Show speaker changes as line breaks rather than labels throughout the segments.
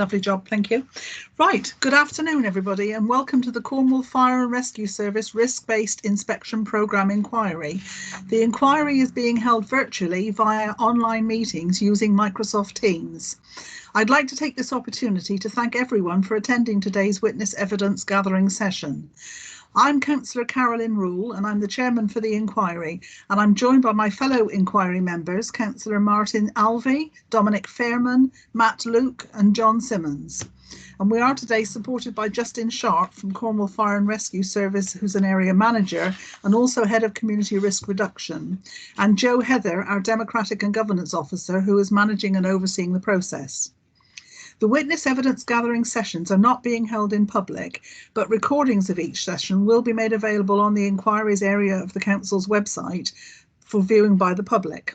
Lovely job, thank you. Right, good afternoon everybody and welcome to the Cornwall Fire and Rescue Service Risk-Based Inspection Programme Inquiry. The inquiry is being held virtually via online meetings using Microsoft Teams. I'd like to take this opportunity to thank everyone for attending today's witness evidence gathering session. I'm Councillor Carolyn Rule and I'm the chairman for the inquiry, and I'm joined by my fellow inquiry members, Councillor Martin Alvey, Dominic Fairman, Matt Luke and John Simmons. And we are today supported by Justin Sharp from Cornwall Fire and Rescue Service, who's an area manager and also head of community risk reduction, and Joe Heather, our democratic and governance officer, who is managing and overseeing the process. The witness evidence gathering sessions are not being held in public, but recordings of each session will be made available on the inquiries area of the Council's website for viewing by the public.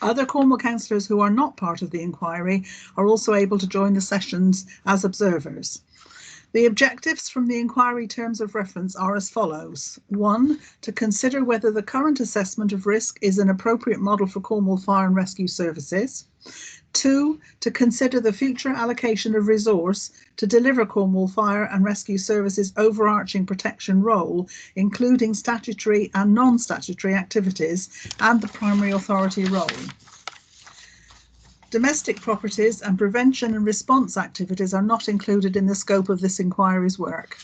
Other Cornwall councillors who are not part of the inquiry are also able to join the sessions as observers. The objectives from the inquiry terms of reference are as follows. 1. To consider whether the current assessment of risk is an appropriate model for Cornwall Fire and Rescue Services. 2. To consider the future allocation of resource to deliver Cornwall Fire and Rescue Services overarching protection role, including statutory and non-statutory activities and the primary authority role. Domestic properties and prevention and response activities are not included in the scope of this inquiry's work.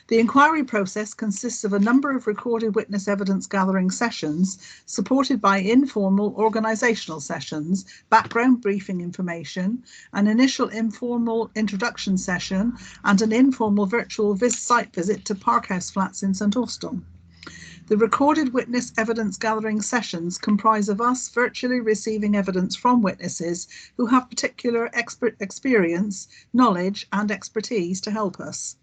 The inquiry process consists of a number of recorded witness evidence gathering sessions, supported by informal organisational sessions, background briefing information, an initial informal introduction session, and an informal virtual site visit to Parkhouse Flats in St Austell. The recorded witness evidence gathering sessions comprise of us virtually receiving evidence from witnesses who have particular experience, knowledge and expertise to help us.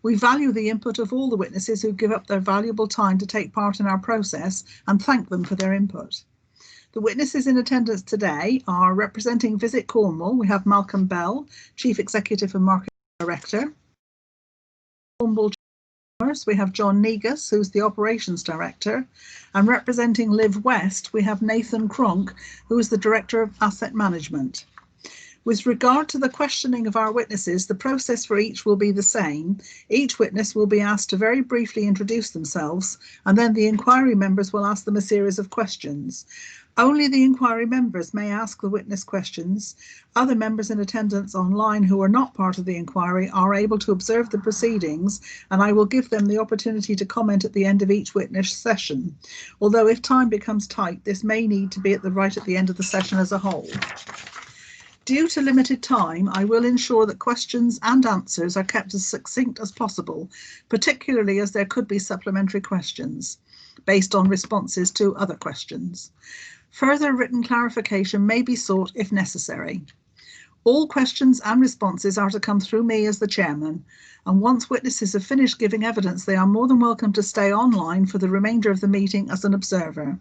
We value the input of all the witnesses who give up their valuable time to take part in our process and thank them for their input. The witnesses in attendance today are representing Visit Cornwall. We have Malcolm Bell, Chief Executive and Marketing Director. Cornwall we have John Negus, who's the Operations Director, and representing Live West, we have Nathan Cronk, who is the Director of Asset Management. With regard to the questioning of our witnesses, the process for each will be the same. Each witness will be asked to very briefly introduce themselves, and then the inquiry members will ask them a series of questions. Only the inquiry members may ask the witness questions. Other members in attendance online who are not part of the inquiry are able to observe the proceedings, and I will give them the opportunity to comment at the end of each witness session. Although if time becomes tight, this may need to be right at the end of the session as a whole. Due to limited time, I will ensure that questions and answers are kept as succinct as possible, particularly as there could be supplementary questions based on responses to other questions. Further written clarification may be sought if necessary. All questions and responses are to come through me as the chairman, and once witnesses have finished giving evidence, they are more than welcome to stay online for the remainder of the meeting as an observer.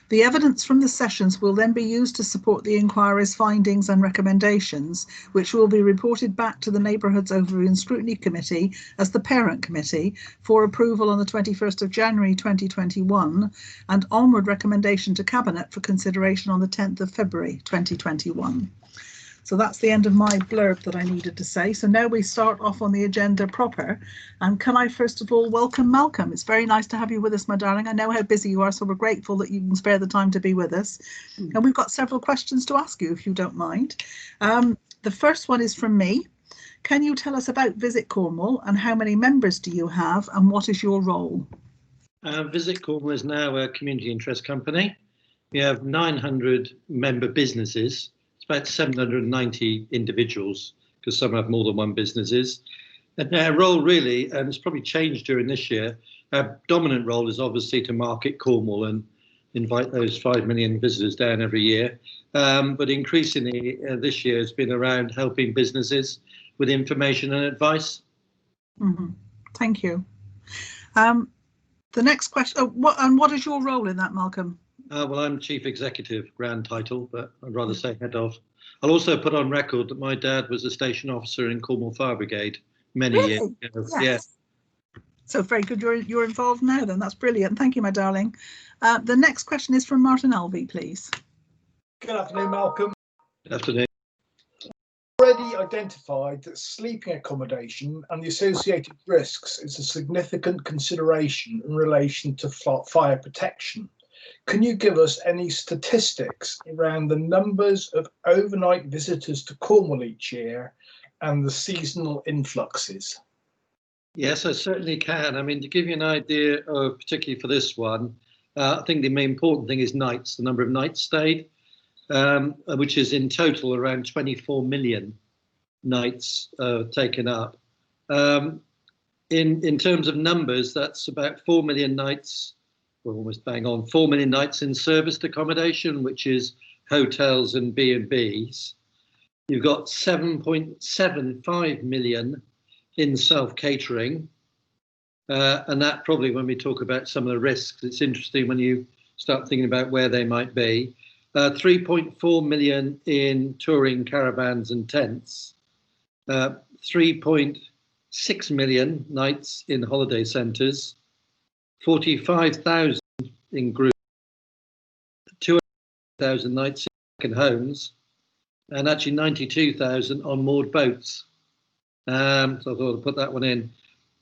The evidence from the sessions will then be used to support the inquiry's findings and recommendations, which will be reported back to the Neighbourhoods Overview and Scrutiny Committee as the parent committee for approval on the 21st of January 2021 and onward recommendation to Cabinet for consideration on the 10th of February 2021. So that's the end of my blurb that I needed to say. So now we start off on the agenda proper. And can I first of all welcome Malcolm? It's very nice to have you with us, my darling. I know how busy you are, so we're grateful that you can spare the time to be with us. And we've got several questions to ask you, if you don't mind. The first one is from me. Can you tell us about Visit Cornwall and how many members do you have and what is your role?
Visit Cornwall is now a community interest company. We have 900 member businesses. It's about 790 individuals, because some have more than one businesses. And our role really, and it's probably changed during this year, our dominant role is obviously to market Cornwall and invite those 5 million visitors down every year. But increasingly this year has been around helping businesses with information and advice.
Thank you. The next question, what is your role in that, Malcolm?
Well, I'm Chief Executive, grand title, but I'd rather say head of. I'll also put on record that my dad was a station officer in Cornwall Fire Brigade many years ago.
Yes. Yeah. So very good. You're involved now then. That's brilliant. Thank you, my darling. The next question is from Martin Alvey, please.
Good afternoon, Malcolm.
Good afternoon.
already identified that sleeping accommodation and the associated risks is a significant consideration in relation to fire protection. Can you give us any statistics around the numbers of overnight visitors to Cornwall each year and the seasonal influxes?
Yes, I certainly can. I mean, to give you an idea of, particularly for this one, I think the main important thing is nights, the number of nights stayed, which is in total around 24 million nights taken up. In terms of numbers, that's about 4 million nights, we're almost bang on, 4 million nights in serviced accommodation, which is hotels and B&Bs. You've got 7.75 million in self-catering. And that probably, when we talk about some of the risks, it's interesting when you start thinking about where they might be. 3.4 million in touring caravans and tents. 3.6 million nights in holiday centres. 45,000 in groups. 200,000 nights in second homes. And actually 92,000 on moored boats. So I thought I'd put that one in.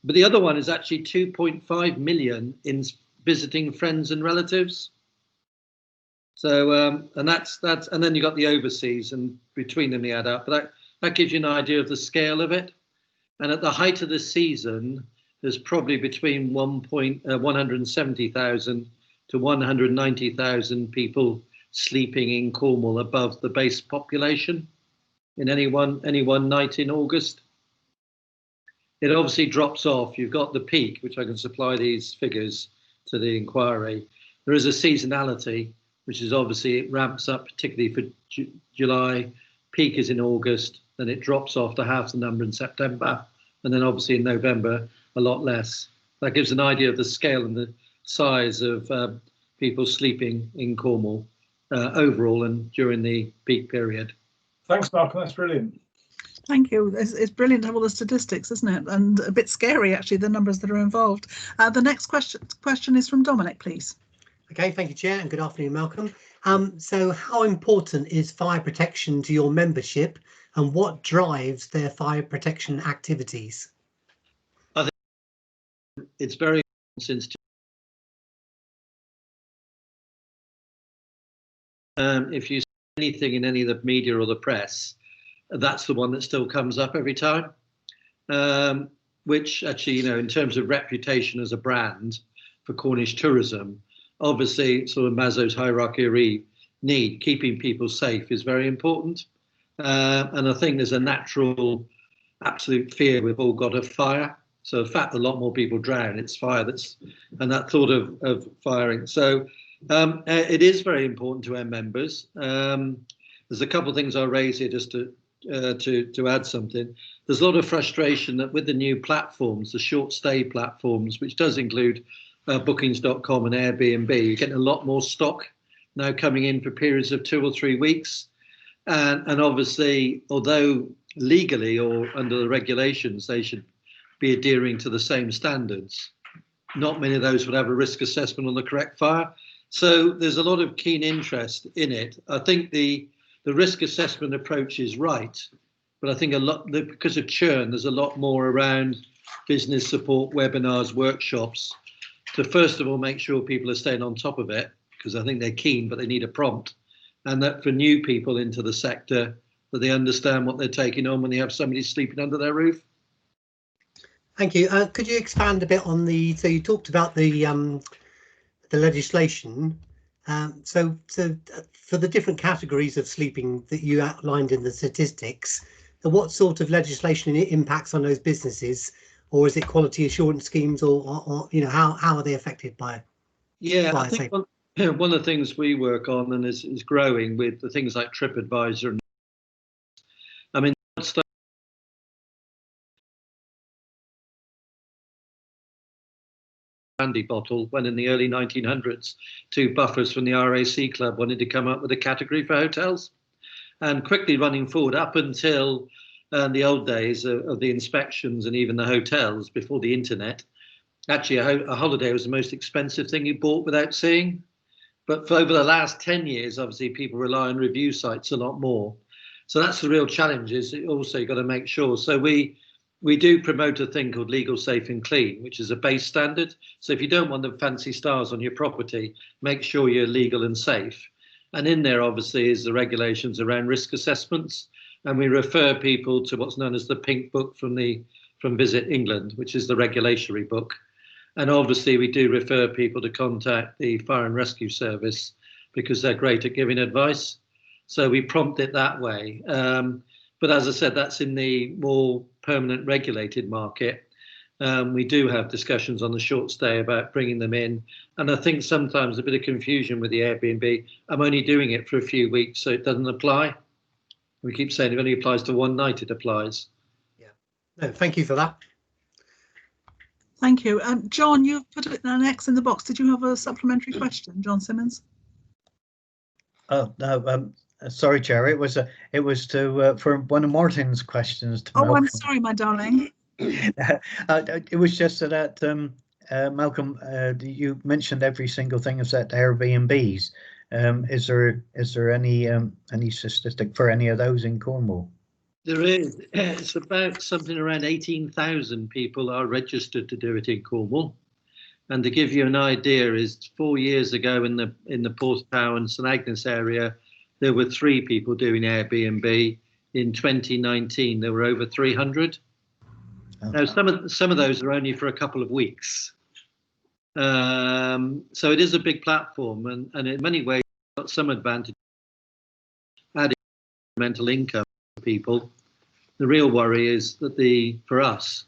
But the other one is actually 2.5 million in visiting friends and relatives. So and and then you got the overseas, and between them they add up. But that gives you an idea of the scale of it. And at the height of the season, there's probably between 170,000 to 190,000 people sleeping in Cornwall above the base population in any one night in August. It obviously drops off. You've got the peak, which I can supply these figures to the inquiry. There is a seasonality, which is obviously it ramps up, particularly for July. Peak is in August, then it drops off to half the number in September, and then obviously in November a lot less. That gives an idea of the scale and the size of people sleeping in Cornwall overall and during the peak period.
Thanks, Malcolm. That's brilliant.
Thank you. It's brilliant to have all the statistics, isn't it? And a bit scary, actually, the numbers that are involved. The next question is from Dominic, please.
Okay, thank you, Chair, and good afternoon, Malcolm. So how important is fire protection to your membership, and what drives their fire protection activities?
I think it's very since if you see anything in any of the media or the press, that's the one that still comes up every time, which actually, you know, in terms of reputation as a brand for Cornish tourism, obviously sort of Maslow's hierarchy need, keeping people safe is very important. And I think there's a natural, absolute fear we've all got of fire. So the fact that a lot more people drown, it's fire and that thought of firing. So it is very important to our members. There's a couple of things I'll raise here just to add something. There's a lot of frustration that with the new platforms, the short stay platforms, which does include bookings.com and Airbnb, you're getting a lot more stock now coming in for periods of 2 or 3 weeks. And obviously, although legally or under the regulations, they should be adhering to the same standards, not many of those would have a risk assessment on the correct fire. So there's a lot of keen interest in it. I think the risk assessment approach is right, but I think because of churn, there's a lot more around business support, webinars, workshops, to first of all make sure people are staying on top of it, because I think they're keen, but they need a prompt. And that for new people into the sector, that they understand what they're taking on when they have somebody sleeping under their roof.
Thank you. Could you expand a bit on so you talked about the legislation. So for the different categories of sleeping that you outlined in the statistics, what sort of legislation impacts on those businesses, or is it quality assurance schemes, or you know, how are they affected by it?
Yeah, I think one of the things we work on and is growing with the things like TripAdvisor. I mean, brandy bottle when in the early 1900s, 2 buffers from the RAC Club wanted to come up with a category for hotels, and quickly running forward up until the old days of the inspections and even the hotels before the internet. Actually, a holiday was the most expensive thing you bought without seeing. But for over the last 10 years, obviously, people rely on review sites a lot more. So that's the real challenge, is also you've got to make sure. So we do promote a thing called legal, safe and clean, which is a base standard. So if you don't want the fancy stars on your property, make sure you're legal and safe. And in there, obviously, is the regulations around risk assessments. And we refer people to what's known as the Pink Book from Visit England, which is the regulatory book. And obviously, we do refer people to contact the Fire and Rescue Service because they're great at giving advice. So we prompt it that way. But as I said, that's in the more permanent regulated market. We do have discussions on the short stay about bringing them in. And I think sometimes a bit of confusion with the Airbnb. I'm only doing it for a few weeks, so it doesn't apply. We keep saying it only applies to one night, it applies.
Yeah, no, thank you for that.
Thank you. John, you've put an X in the box. Did you have a supplementary question, John Simmons?
Oh, no, sorry, Chair. It was to for one of Martin's questions to Malcolm.
I'm sorry, my darling.
It was just that Malcolm, you mentioned every single thing except Airbnbs. Is there any statistic for any of those in Cornwall?
There is. It's about something around 18,000 people are registered to do it in Cornwall. And to give you an idea, is 4 years ago in the Portsmouth and St Agnes area, there were 3 people doing Airbnb. In 2019, there were over 300. Oh. Now, some of those are only for a couple of weeks. So it is a big platform, and in many ways, got some advantage. Adding mental income for people. The real worry is that for us,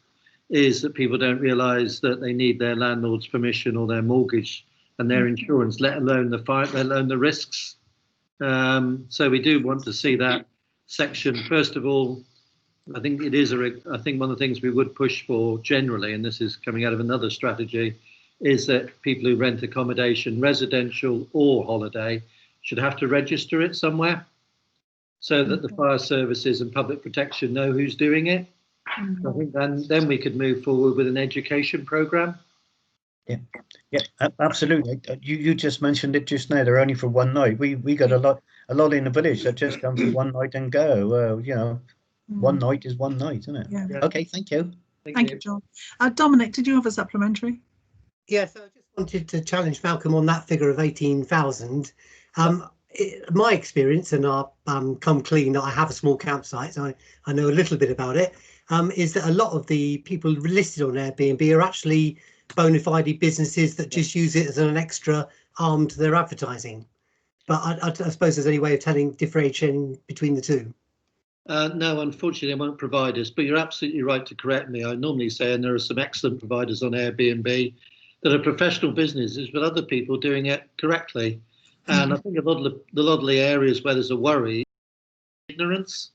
is that people don't realise that they need their landlord's permission or their mortgage and their insurance, let alone the risks. So we do want to see that section. First of all, I think it is I think one of the things we would push for generally, and this is coming out of another strategy, is that people who rent accommodation, residential or holiday, should have to register it somewhere so that the fire services and public protection know who's doing it. I think then we could move forward with an education programme.
Yeah, absolutely. You just mentioned it just now. They're only for one night. We got a lot in the village that just come for one night and go. One night is one night, isn't it?
Yeah.
Okay, thank you.
Thank you, John. Dominic, did you have a supplementary?
Yes, I just wanted to challenge Malcolm on that figure of 18,000. My experience, and I'll come clean that I have a small campsite, so I know a little bit about it, is that a lot of the people listed on Airbnb are actually bona fide businesses that just use it as an extra arm to their advertising. But I suppose there's any way of differentiating between the two.
No, unfortunately, I won't provide us, but you're absolutely right to correct me. I normally say, and there are some excellent providers on Airbnb that are professional businesses, but other people doing it correctly. And I think a lot of the areas where there's a worry, ignorance.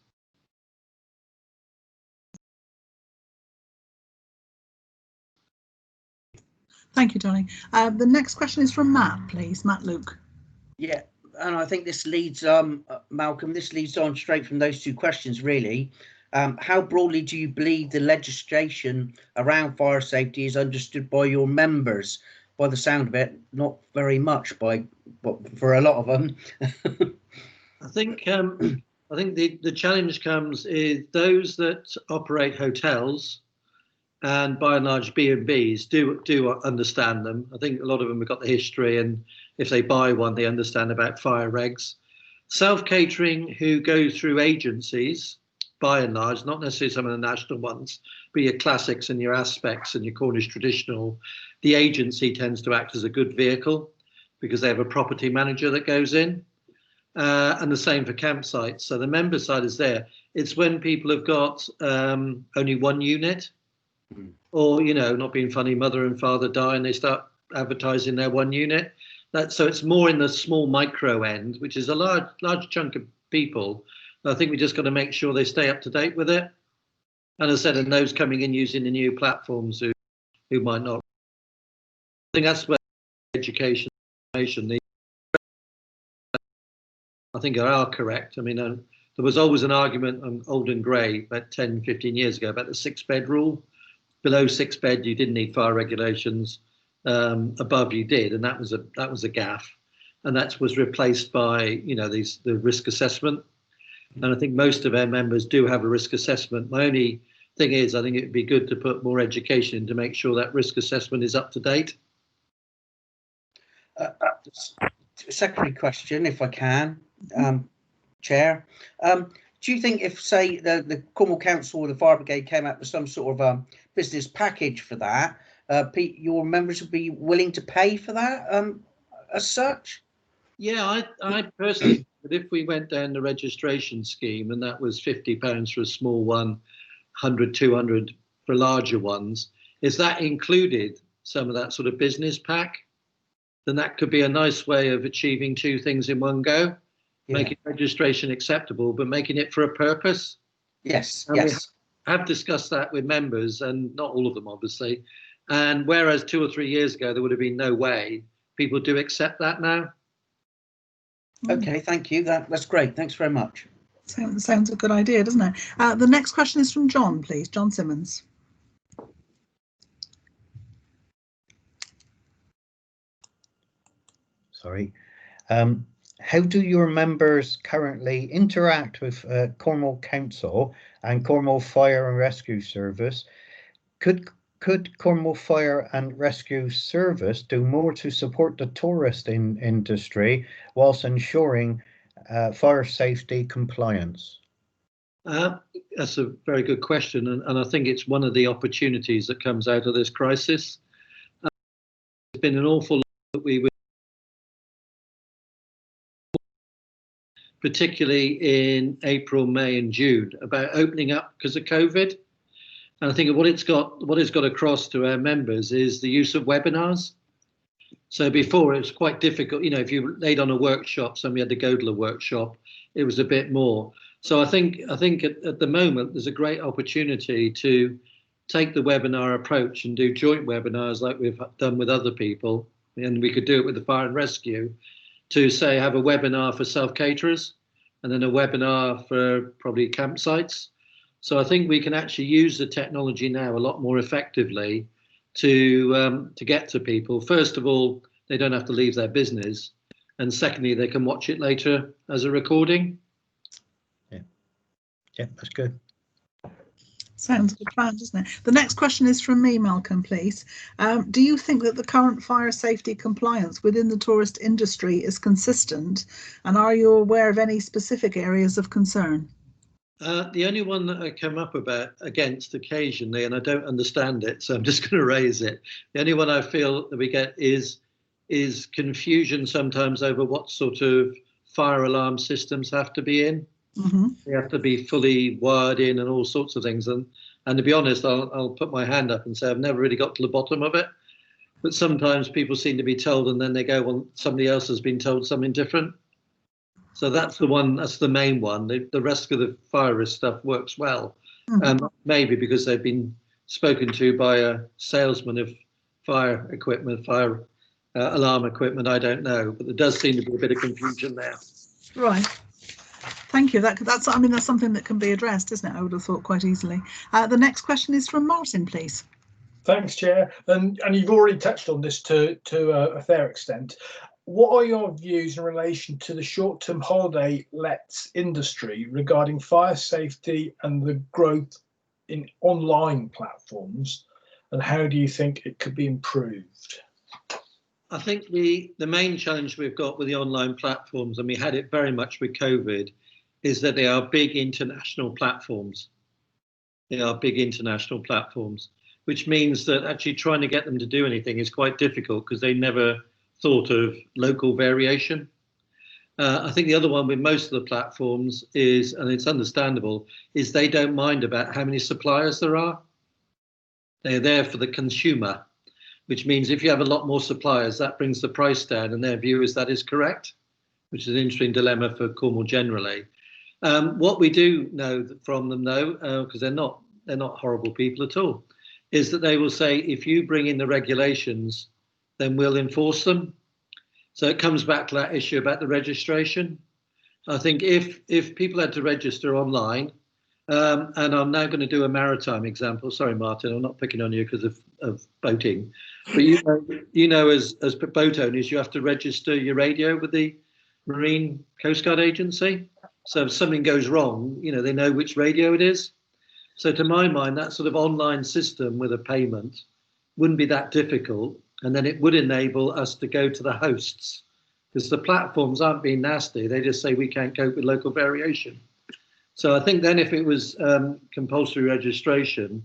Thank you, Tony. The next question is from Matt, please. Matt Luke.
Yeah, and I think this leads, Malcolm, this leads on straight from those two questions, really. How broadly do you believe the legislation around fire safety is understood by your members? By the sound of it, not very much for a lot of them.
I think the challenge comes is those that operate hotels and by and large B&Bs do understand them. I think a lot of them have got the history, and if they buy one, they understand about fire regs. Self-catering who go through agencies, by and large, not necessarily some of the national ones, but your classics and your aspects and your Cornish traditional, the agency tends to act as a good vehicle because they have a property manager that goes in. And the same for campsites. So the member side is there. It's when people have got only one unit, or, not being funny, mother and father die and they start advertising their one unit. So it's more in the small micro end, which is a large chunk of people. I think we just got to make sure they stay up to date with it. And as I said, and those coming in using the new platforms who might not. I think that's where education, I think are correct. I mean, there was always an argument on old and grey about 10, 15 years ago about the 6-bed rule. Below 6 bed, you didn't need fire regulations. Above, you did, and that was a gaffe. And that was replaced by, the risk assessment. And I think most of our members do have a risk assessment. My only thing is, I think it would be good to put more education in to make sure that risk assessment is up to date.
Secondary question, if I can, Chair. Do you think if, say, the Cornwall Council or the Fire Brigade came out with some sort of business package for that, your members would be willing to pay for that as such?
Yeah, I personally think that if we went down the registration scheme and that was £50 for a small one, 100, 200 for larger ones, is that included some of that sort of business pack? Then that could be a nice way of achieving two things in one go. Yeah. Making registration acceptable, but making it for a purpose.
Yes,
and
yes.
We have discussed that with members, and not all of them, obviously. And whereas 2 or 3 years ago, there would have been no way, people do accept that now.
Okay, thank you. That's great. Thanks very much.
Sounds a good idea, doesn't it? The next question is from John, please. John Simmons.
Sorry. How do your members currently interact with Cornwall Council and Cornwall Fire and Rescue Service? Could Cornwall Fire and Rescue Service do more to support the tourist industry whilst ensuring fire safety compliance?
That's a very good question, and I think it's one of the opportunities that comes out of this crisis. There's been an awful lot that we would, particularly in April, May and June, about opening up because of COVID. And I think what it's got across to our members is the use of webinars. So before it was quite difficult, you know, if you laid on a workshop, somebody had to go to a workshop, it was a bit more. So I think at the moment there's a great opportunity to take the webinar approach and do joint webinars like we've done with other people, and we could do it with the fire and rescue, to say have a webinar for self-caterers and then a webinar for probably campsites. So I think we can actually use the technology now a lot more effectively to get to people. First of all, they don't have to leave their business, and secondly, they can watch it later as a recording.
Yeah, that's good.
Sounds a good plan, doesn't it? The next question is from me, Malcolm, please. Do you think that the current fire safety compliance within the tourist industry is consistent, and are you aware of any specific areas of concern?
The only one that I come up against occasionally, and I don't understand it, so I'm just going to raise it. The only one I feel that we get is confusion sometimes over what sort of fire alarm systems have to be in. Mm-hmm. They have to be fully wired in and all sorts of things. And to be honest, I'll put my hand up and say I've never really got to the bottom of it. But sometimes people seem to be told, and then they go, well, somebody else has been told something different. So that's the one, that's the main one. The rest of the fire risk stuff works well. Mm-hmm. Maybe because they've been spoken to by a salesman of fire equipment, fire alarm equipment, I don't know. But there does seem to be a bit of confusion there.
Right. Thank you. That's something that can be addressed, isn't it? I would have thought quite easily. The next question is from Martin, please.
Thanks, Chair. And you've already touched on this to a fair extent. What are your views in relation to the short-term holiday lets industry regarding fire safety and the growth in online platforms, and how do you think it could be improved?
I think the main challenge we've got with the online platforms, and we had it very much with COVID, is that they are big international platforms. They are big international platforms, which means that actually trying to get them to do anything is quite difficult because they never thought of local variation. I think the other one with most of the platforms is, and it's understandable, is they don't mind about how many suppliers there are. They're there for the consumer, which means if you have a lot more suppliers, that brings the price down, and their view is that is correct, which is an interesting dilemma for Cornwall generally. What we do know from them, though, because they're not horrible people at all, is that they will say, if you bring in the regulations, then we'll enforce them. So it comes back to that issue about the registration. I think if people had to register online, and I'm now going to do a maritime example. Sorry, Martin, I'm not picking on you because of boating. But you know, as boat owners, you have to register your radio with the Marine Coast Guard Agency. So if something goes wrong, you know, they know which radio it is. So to my mind, that sort of online system with a payment wouldn't be that difficult. And then it would enable us to go to the hosts, because the platforms aren't being nasty. They just say we can't cope with local variation. So I think then if it was compulsory registration,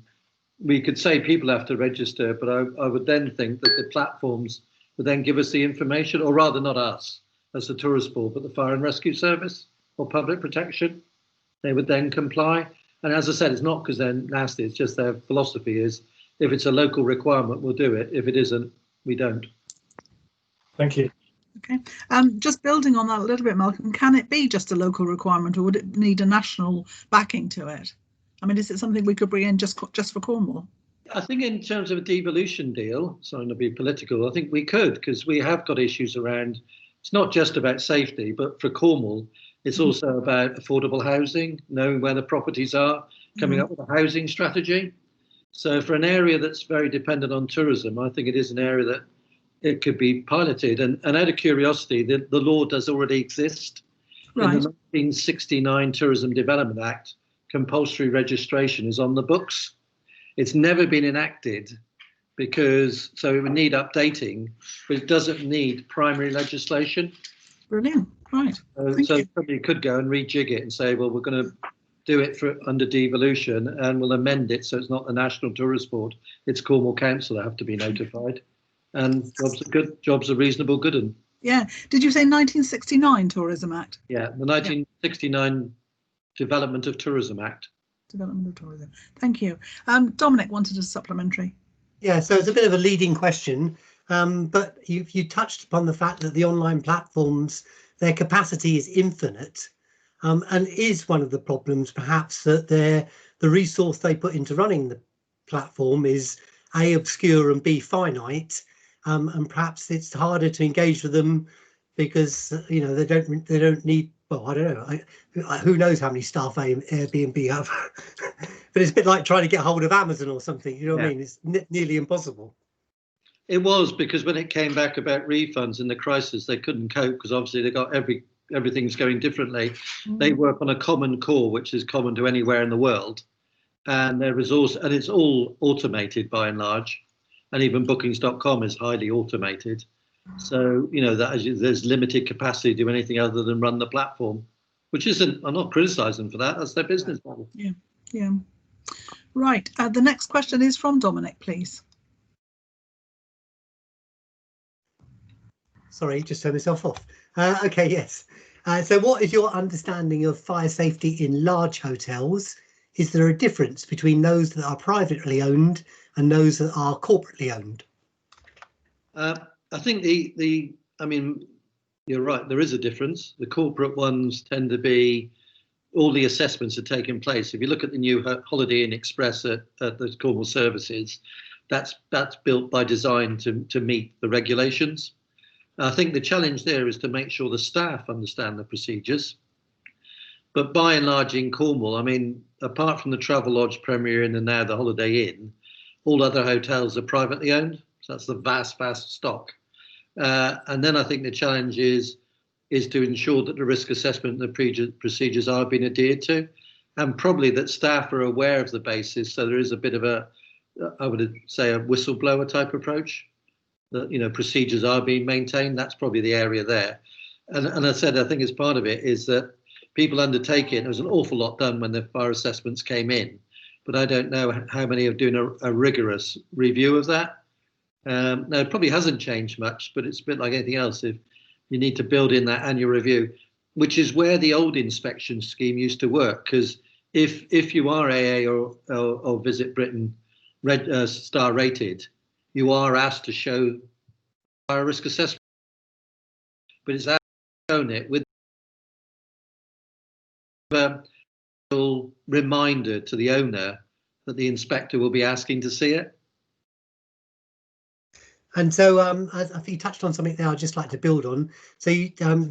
we could say people have to register, but I would then think that the platforms would then give us the information, or rather not us as the tourist board, but the Fire and Rescue Service or Public Protection. They would then comply. And as I said, it's not because they're nasty, it's just their philosophy is if it's a local requirement, we'll do it. If it isn't, we don't.
Thank you.
Okay. Just building on that a little bit, Malcolm, can it be just a local requirement, or would it need a national backing to it? I mean, is it something we could bring in just for Cornwall?
I think in terms of a devolution deal, sorry to be political, I think we could, because we have got issues around, it's not just about safety, but for Cornwall, it's also about affordable housing, knowing where the properties are, coming up with a housing strategy. So for an area that's very dependent on tourism, I think it is an area that it could be piloted. And out of curiosity, the law does already exist.
Right.
In the 1969 Tourism Development Act, compulsory registration is on the books. It's never been enacted because, so it would need updating, but it doesn't need primary legislation.
Brilliant. Right.
So somebody could go and rejig it and say, well, we're going to do it for under devolution and we'll amend it so it's not the National Tourist Board, it's Cornwall Council that have to be notified. And jobs are reasonable good. And
yeah. Did you say 1969 Tourism Act?
Yeah, the 1969 Development of Tourism Act.
Development of Tourism. Thank you. Dominic wanted a supplementary.
Yeah, so it's a bit of a leading question, but you touched upon the fact that the online platforms, their capacity is infinite, and is one of the problems perhaps that the resource they put into running the platform is A, obscure, and B, finite, and perhaps it's harder to engage with them because you know they don't need, well, I don't know, who knows how many staff Airbnb have. But it's a bit like trying to get hold of Amazon or something, you know what I mean? It's nearly impossible.
It was, because when it came back about refunds in the crisis, they couldn't cope because obviously they got everything's going differently. They work on a common core, which is common to anywhere in the world, and their resource, and it's all automated by and large, and even bookings.com is highly automated. So, you know, there's limited capacity to do anything other than run the platform, which isn't, I'm not criticizing for that, that's their business model.
Yeah. Right. The next question is from Dominic, please.
Sorry, just turned myself off. Okay, yes. So what is your understanding of fire safety in large hotels? Is there a difference between those that are privately owned and those that are corporately owned?
I think I mean, you're right, there is a difference. The corporate ones tend to be, all the assessments are taking place. If you look at the new Holiday Inn Express at the Cornwall services, that's built by design to meet the regulations. I think the challenge there is to make sure the staff understand the procedures. But by and large in Cornwall, I mean, apart from the Travelodge, Premier Inn and now the Holiday Inn, all other hotels are privately owned. So that's the vast stock. And then I think the challenge is to ensure that the risk assessment and the procedures are being adhered to, and probably that staff are aware of the basis. So there is a bit of a, I would say, a whistleblower type approach, that, you know, procedures are being maintained. That's probably the area there. And I said, I think as part of it is that people undertake it. There was an awful lot done when the fire assessments came in, but I don't know how many are doing a rigorous review of that. Now, it probably hasn't changed much, but it's a bit like anything else. If you need to build in that annual review, which is where the old inspection scheme used to work, because if you are AA or Visit Britain star rated, you are asked to show fire risk assessment, but it's shown it with a reminder to the owner that the inspector will be asking to see it.
And so I think you touched on something there I'd just like to build on. So you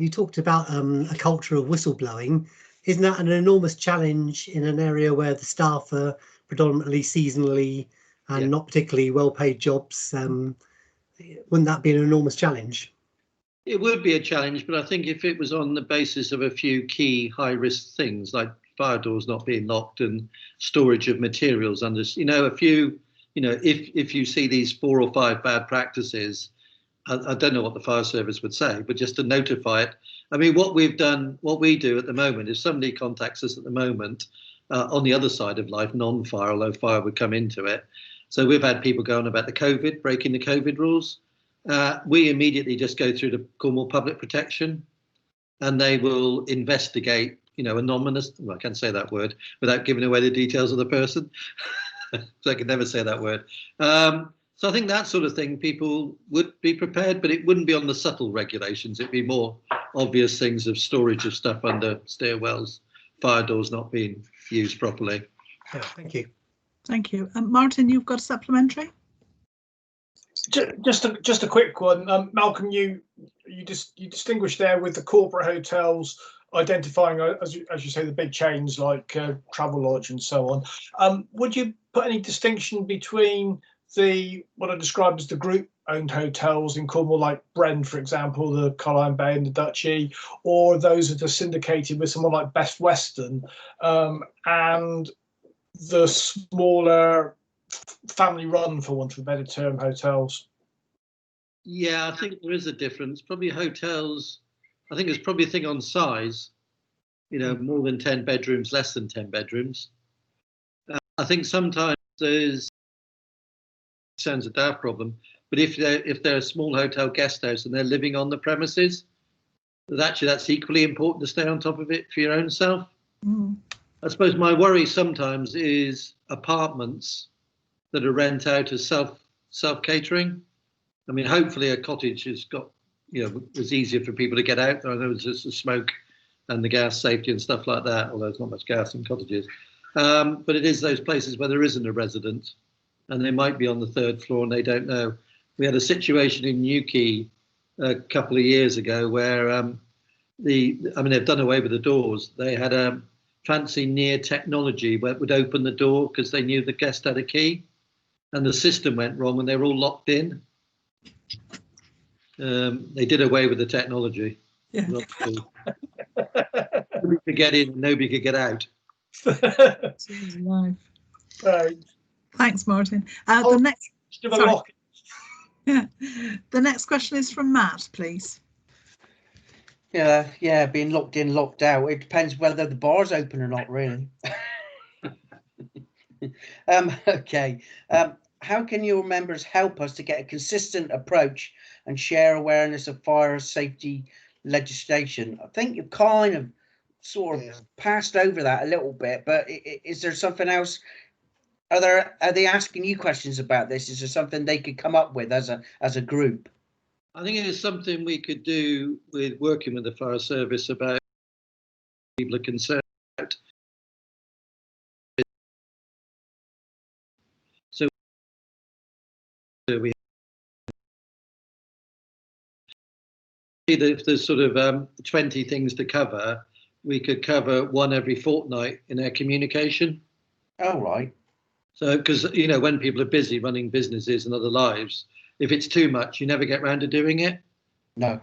talked about a culture of whistleblowing. Isn't that an enormous challenge in an area where the staff are predominantly seasonally and not particularly well-paid jobs? Wouldn't that be an enormous challenge?
It would be a challenge, but I think if it was on the basis of a few key high-risk things like fire doors not being locked and storage of materials under, a few, if you see these 4 or 5 bad practices, I don't know what the fire service would say, but just to notify it. I mean, what we do at the moment, if somebody contacts us at the moment on the other side of life, non-fire, although fire would come into it. So we've had people going about the COVID, breaking the COVID rules. We immediately just go through the Cornwall Public Protection, and they will investigate, anonymous. Well, I can't say that word without giving away the details of the person. So I can never say that word. So I think that sort of thing, people would be prepared, but it wouldn't be on the subtle regulations. It'd be more obvious things of storage of stuff under stairwells, fire doors not being used properly.
Yeah, thank you.
Thank you. Martin, you've got a supplementary?
Just a quick one, Malcolm. You distinguish there with the corporate hotels identifying, as you say, the big chains like Travelodge and so on. Would you put any distinction between what I described as the group-owned hotels in Cornwall, like Bren, for example, the Carline Bay and the Duchy, or those that are syndicated with someone like Best Western, and the smaller family-run, for want of a better term, hotels?
Yeah, I think there is a difference. Probably hotels, I think it's probably a thing on size, more than 10 bedrooms, less than 10 bedrooms. I think sometimes sounds a daft problem, but if they're a small hotel guest house and they're living on the premises, that's equally important to stay on top of it for your own self.
Mm.
I suppose my worry sometimes is apartments that are rent out as self-catering. I mean, hopefully a cottage has got, it's easier for people to get out. I know there's the smoke and the gas safety and stuff like that, although there's not much gas in cottages. But it is those places where there isn't a resident and they might be on the 3rd floor and they don't know. We had a situation in Newquay a couple of years ago where they've done away with the doors. They had a fancy near technology where it would open the door because they knew the guest had a key, and the system went wrong and they were all locked in. They did away with the technology.
Yeah.
Nobody could get in, nobody could get out.
Right.
Thanks, Martin. The next question is from Matt, please.
Yeah, being locked in, locked out. It depends whether the bar's open or not, really. Okay. How can your members help us to get a consistent approach and share awareness of fire safety legislation? I think you've kind of sort of passed over that a little bit, but is there something else? Are they asking you questions about this? Is there something they could come up with as a group?
I think it is something we could do with working with the fire service about people are concerned about. So we if there's sort of 20 things to cover, we could cover one every fortnight in our communication.
Oh, right.
So, because, when people are busy running businesses and other lives, if it's too much, you never get round to doing it.
No.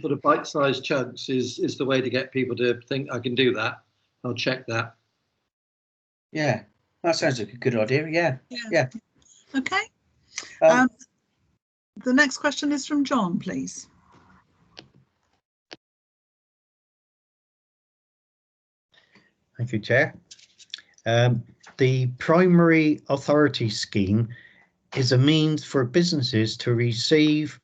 Sort of bite-sized chunks is the way to get people to think, I can do that. I'll check that.
Yeah, that sounds like a good idea. Yeah.
Okay. The next question is from John, please.
Thank you, Chair. The primary authority scheme is a means for businesses to receive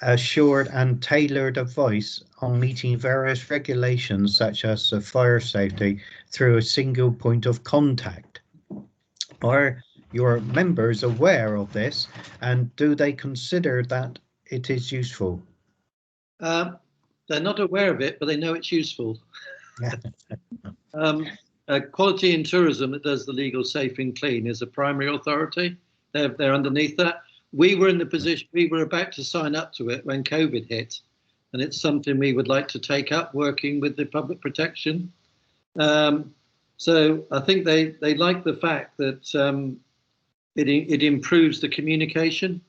assured and tailored advice on meeting various regulations such as fire safety through a single point of contact. Are your members aware of this, and do they consider that it is useful?
They're not aware of it, but they know it's useful. Quality in Tourism, that does the legal, safe and clean, is a primary authority. They're underneath that. We were in the position, we were about to sign up to it when COVID hit, and it's something we would like to take up, working with the public protection. So I think they like the fact that it improves the communication,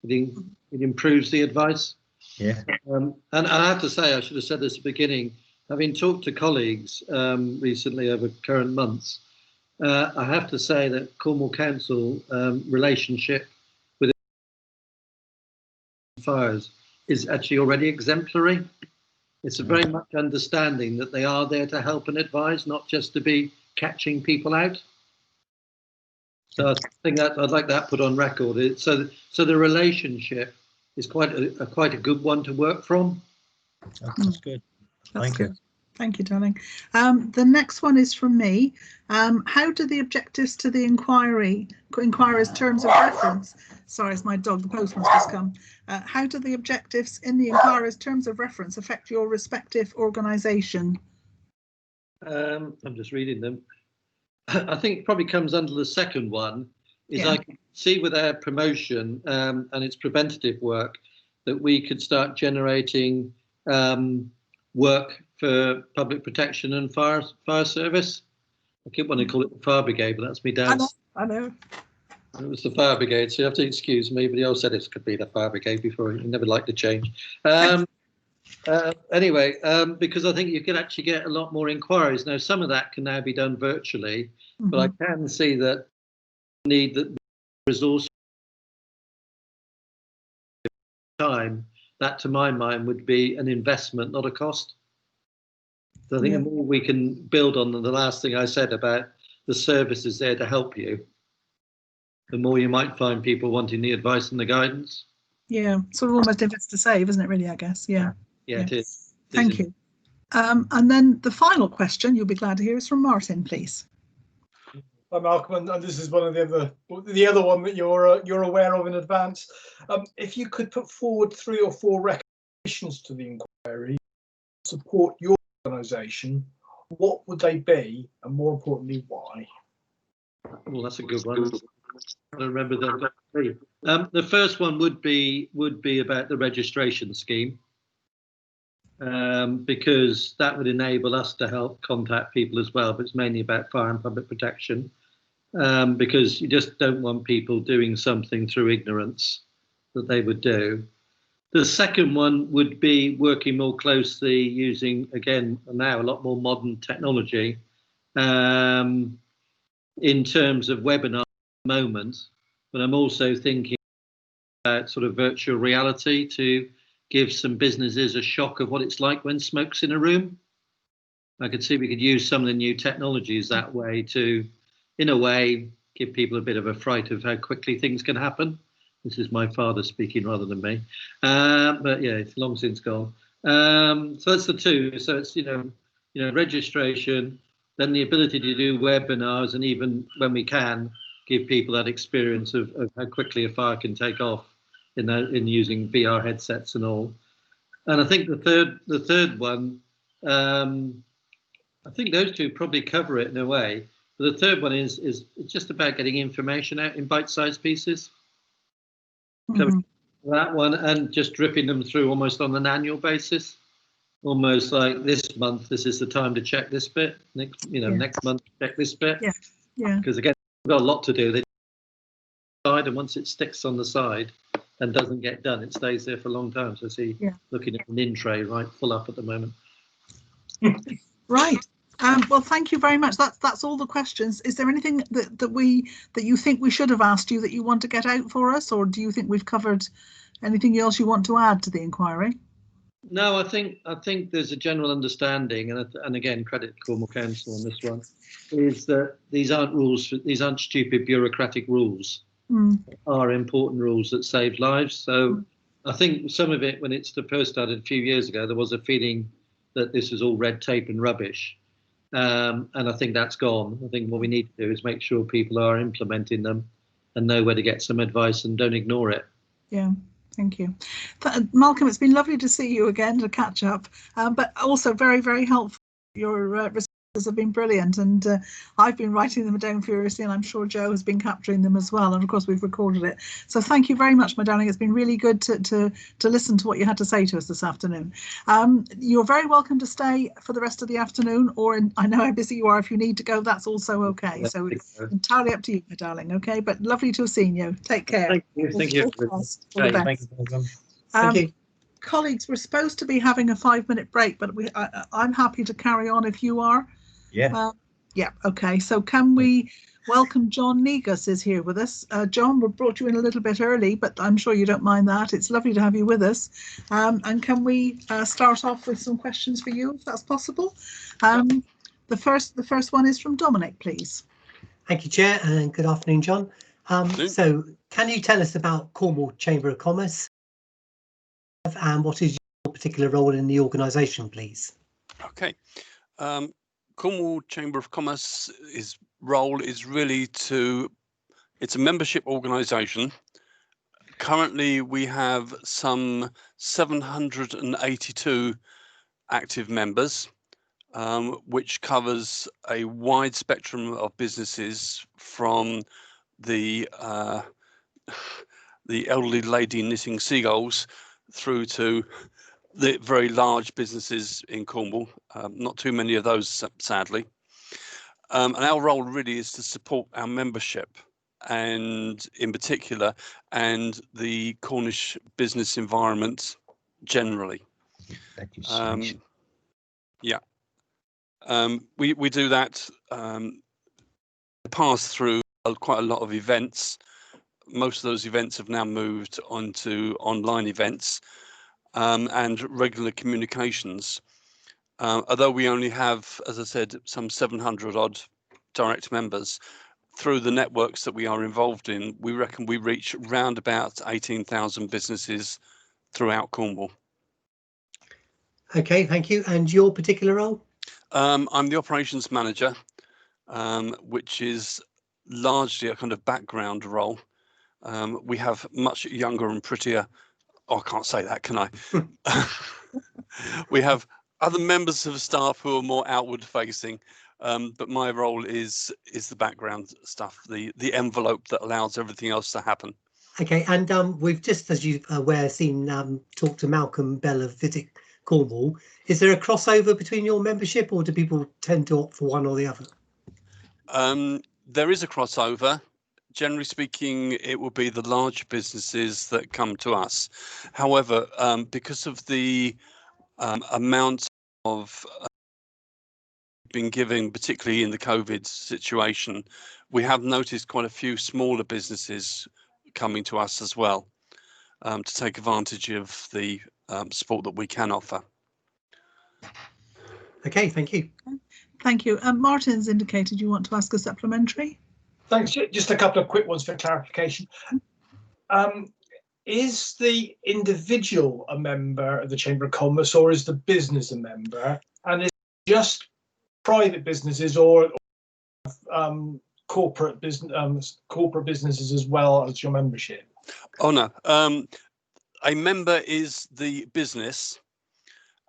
it improves the advice.
Yeah.
And I have to say, I should have said this at the beginning, having talked to colleagues recently over current months, I have to say that Cornwall Council relationship with fires is actually already exemplary. It's a very much understanding that they are there to help and advise, not just to be catching people out. So I think that I'd like that put on record. So the relationship is quite a good one to work from.
That's good. Thank you.
Thank you, darling. The next one is from me. How do the objectives to the inquirer's terms of reference, sorry, it's my dog, the postman's just come. How do the objectives in the inquirer's terms of reference affect your respective organisation? I'm
just reading them. I think it probably comes under the second one, is
Yeah.
I can see with our promotion and its preventative work that we could start generating work for public protection and fire service. I keep wanting to call it the fire brigade, but that's me dad's.
I know.
It was the fire brigade, so you have to excuse me, but he always said it could be the fire brigade before. He never liked to change. Anyway, because I think you can actually get a lot more inquiries. Now, some of that can now be done virtually, but I can see that need the resource time. That, to my mind, would be an investment, not a cost. So I think the more we can build on the last thing I said about the services there to help you, the more you might find people wanting the advice and the guidance. Yeah, sort of almost invest to save, isn't it, really, I guess? Yeah, it is. Thank you. And then the final question, you'll be glad to hear, is from Martin, please.
Hi, Malcolm, and this is one of the other one that you're aware of in advance. If you could put forward 3 or 4 recommendations to the inquiry to support your organisation, what would they be, and more importantly, why?
Well, that's a good one. I remember that. The first one would be about the registration scheme, because that would enable us to help contact people as well, but it's mainly about fire and public protection, because you just don't want people doing something through ignorance that they would do. The second one would be working more closely using, again, now a lot more modern technology in terms of webinars at the moment, but I'm also thinking about sort of virtual reality to give some businesses a shock of what it's like when smoke's in a room. I could see we could use some of the new technologies that way to, in a way, give people a bit of a fright of how quickly things can happen. This is my father speaking rather than me, but yeah, it's long since gone. So that's the two. So it's registration, then the ability to do webinars, and even when we can, give people that experience of how quickly a fire can take off in using VR headsets and all. And I think the third one, I think those two probably cover it in a way. But the third one is it's just about getting information out in bite-sized pieces. That one, and just dripping them through almost on an annual basis, almost like this month, this is the time to check this bit. Next month, check this bit. Because again, we've got a lot to do. They and once it sticks on the side and doesn't get done, it stays there for a long time. So I see looking at an in tray right full up at the moment. Right. Well, thank you very much. That's all the questions. Is there anything that you think we should have asked you that you want to get out for us, or do you think we've covered anything else you want to add to the inquiry? No, I think there's a general understanding, and again, credit to Cornwall Council on this one, is that these aren't rules. These aren't stupid bureaucratic rules. Are important rules that save lives. So I think some of it, when it's first started a few years ago, there was a feeling that this is all red tape and rubbish. And I think that's gone. I think what we need to do is make sure people are implementing them and know where to get some advice and don't ignore it. Yeah, thank you. Malcolm, it's been lovely to see you again, to catch up, but also very, very helpful. Your responses have been brilliant, and I've been writing them down furiously, and I'm sure Joe has been capturing them as well, and of course we've recorded it. So thank you very much, my darling. It's been really good to listen to what you had to say to us this afternoon. You're very welcome to stay for the rest of the afternoon, or I know how busy you are. If you need to go, that's also okay. So it's entirely up to you, my darling. Okay, but lovely to have seen you. Take care. Thank you. Thank you. All the best.
Thank you.
Thank you.
colleagues, we're supposed to be having a 5-minute break, but I'm happy to carry on if you are.
Yeah.
Yeah, okay. So can we welcome John Negus is here with us. John, we brought you in a little bit early, but I'm sure you don't mind that. It's lovely to have you with us. And can we start off with some questions for you, if that's possible? The first one is from Dominic, please.
Thank you, Chair, and good afternoon, John. So can you tell us about Cornwall Chamber of Commerce and what is your particular role in the organisation, please?
Okay. Cornwall Chamber of Commerce role is really it's a membership organisation. Currently, we have some 782 active members, which covers a wide spectrum of businesses from the elderly lady knitting seagulls through to the very large businesses in Cornwall. Not too many of those, sadly. And our role really is to support our membership, and in particular, and the Cornish business environment generally. Yeah. We do that, pass through quite a lot of events. Most of those events have now moved onto online events and regular communications. Although we only have, as I said, some 700 odd direct members, through the networks that we are involved in, we reckon we reach round about 18,000 businesses throughout Cornwall.
Okay, thank you. And your particular role?
I'm the operations manager, which is largely a kind of background role. We have much younger and prettier, I can't say that, can I? We have other members of staff who are more outward facing, but my role is the background stuff, the envelope that allows everything else to happen.
Okay, and we've just, as you're aware, talked to Malcolm Bell of Visit Cornwall. Is there a crossover between your membership, or do people tend to opt for one or the other?
There is a crossover. Generally speaking, it will be the large businesses that come to us. However, because of the amount of been given, particularly in the COVID situation, we have noticed quite a few smaller businesses coming to us as well, to take advantage of the support that we can offer.
Okay, thank you.
Thank you. Martin's indicated you want to ask a supplementary.
Thanks. Just a couple of quick ones for clarification. Is the individual a member of the Chamber of Commerce, or is the business a member? And is it just private businesses or corporate businesses as well as your membership?
Oh no, a member is the business,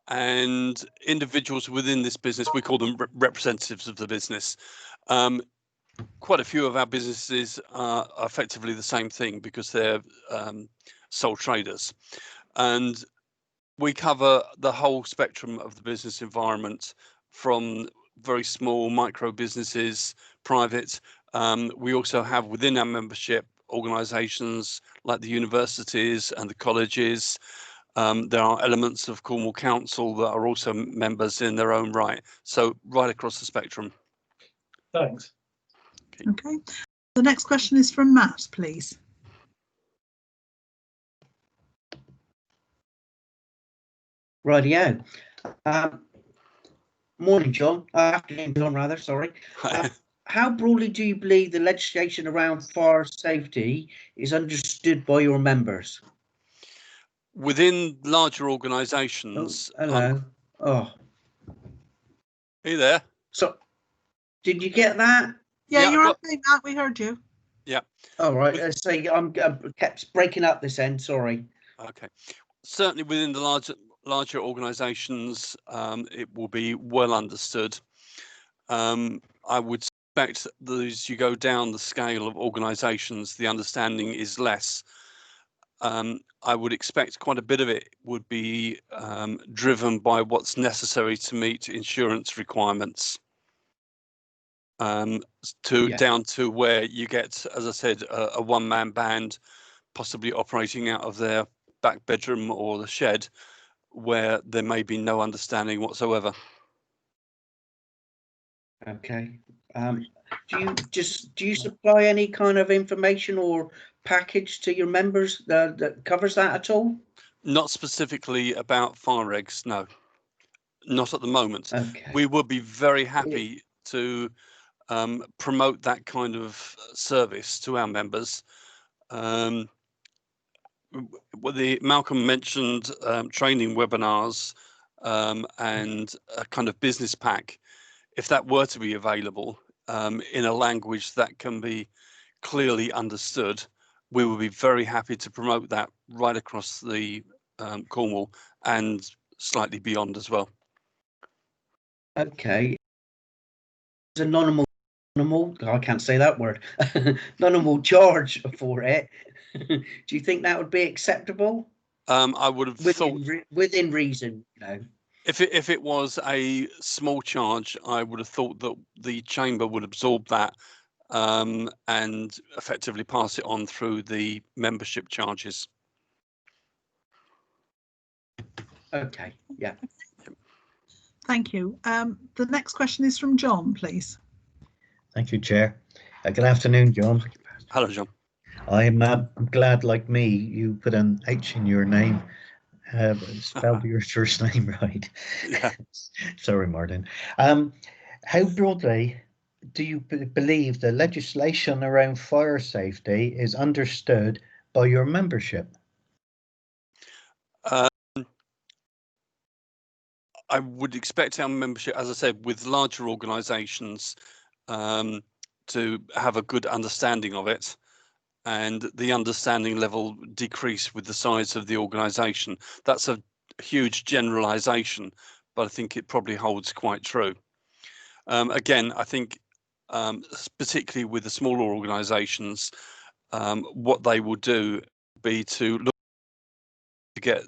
and individuals within this business, we call them representatives of the business. Quite a few of our businesses are effectively the same thing because they're sole traders, and we cover the whole spectrum of the business environment, from very small micro businesses, private. We also have within our membership organisations like the universities and the colleges. There are elements of Cornwall Council that are also members in their own right. So right across the spectrum.
Thanks.
Okay. The next question is from Matt, please.
Rightio. Morning, John. Afternoon, John, rather, sorry. How broadly do you believe the legislation around fire safety is understood by your members?
Within larger organisations.
Oh, hello. Are
you there?
So, did you get that?
Yeah, you're okay, Matt. We heard you.
Yeah.
All right. So I'm kept breaking up this end. Sorry.
Okay. Certainly within the larger organisations, it will be well understood. I would expect that as you go down the scale of organisations, the understanding is less. I would expect quite a bit of it would be driven by what's necessary to meet insurance requirements, down to where you get, as I said, a one-man band possibly operating out of their back bedroom or the shed where there may be no understanding whatsoever.
Okay. Do you supply any kind of information or package to your members that covers that at all?
Not specifically about fire regs, no, not at the moment.
Okay.
We would be very happy to promote that kind of service to our members. Malcolm mentioned training webinars and a kind of business pack. If that were to be available in a language that can be clearly understood, we would be very happy to promote that right across the Cornwall and slightly beyond as well.
Okay. There's a nominal, I can't say that word, nominal charge for it. Do you think that would be acceptable?
I would have thought
within reason, you know.
If it was a small charge, I would have thought that the chamber would absorb that and effectively pass it on through the membership charges.
Okay, yeah.
Thank you. The next question is from John, please.
Thank you, Chair. Good afternoon, John.
Hello, John.
I'm glad, like me, you put an H in your name. Spelled your first name right.
Yeah.
Sorry, Martin. How broadly do you believe the legislation around fire safety is understood by your membership?
I would expect our membership, as I said, with larger organisations to have a good understanding of it, and the understanding level decrease with the size of the organisation. That's a huge generalisation, but I think it probably holds quite true. Again, I think particularly with the smaller organisations, what they will do will be to look to get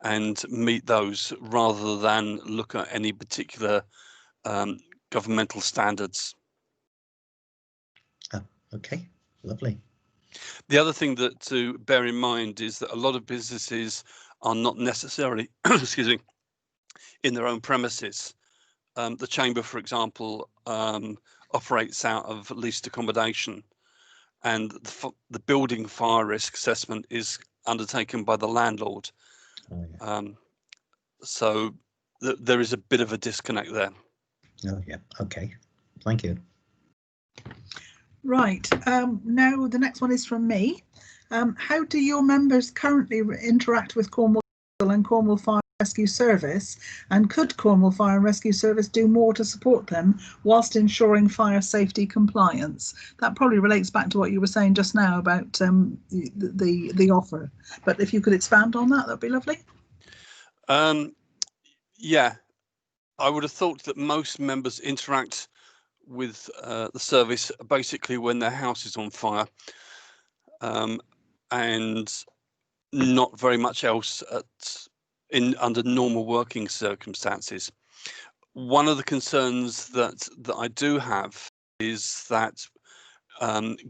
and meet those rather than look at any particular governmental standards.
Okay, lovely.
The other thing that to bear in mind is that a lot of businesses are not necessarily, excuse me, in their own premises. The chamber, for example, operates out of leased accommodation, and the building fire risk assessment is undertaken by the landlord.
Oh, yeah.
So there is a bit of a disconnect there.
Oh, yeah. Okay. Thank you.
Right. Now the next one is from me. How do your members currently interact with Cornwall and Cornwall Fire Rescue Service? And could Cornwall Fire and Rescue Service do more to support them whilst ensuring fire safety compliance? That probably relates back to what you were saying just now about the offer. But if you could expand on that, that'd be lovely.
Yeah, I would have thought that most members interact with the service basically when their house is on fire, and not very much else under normal working circumstances. One of the concerns that I do have is that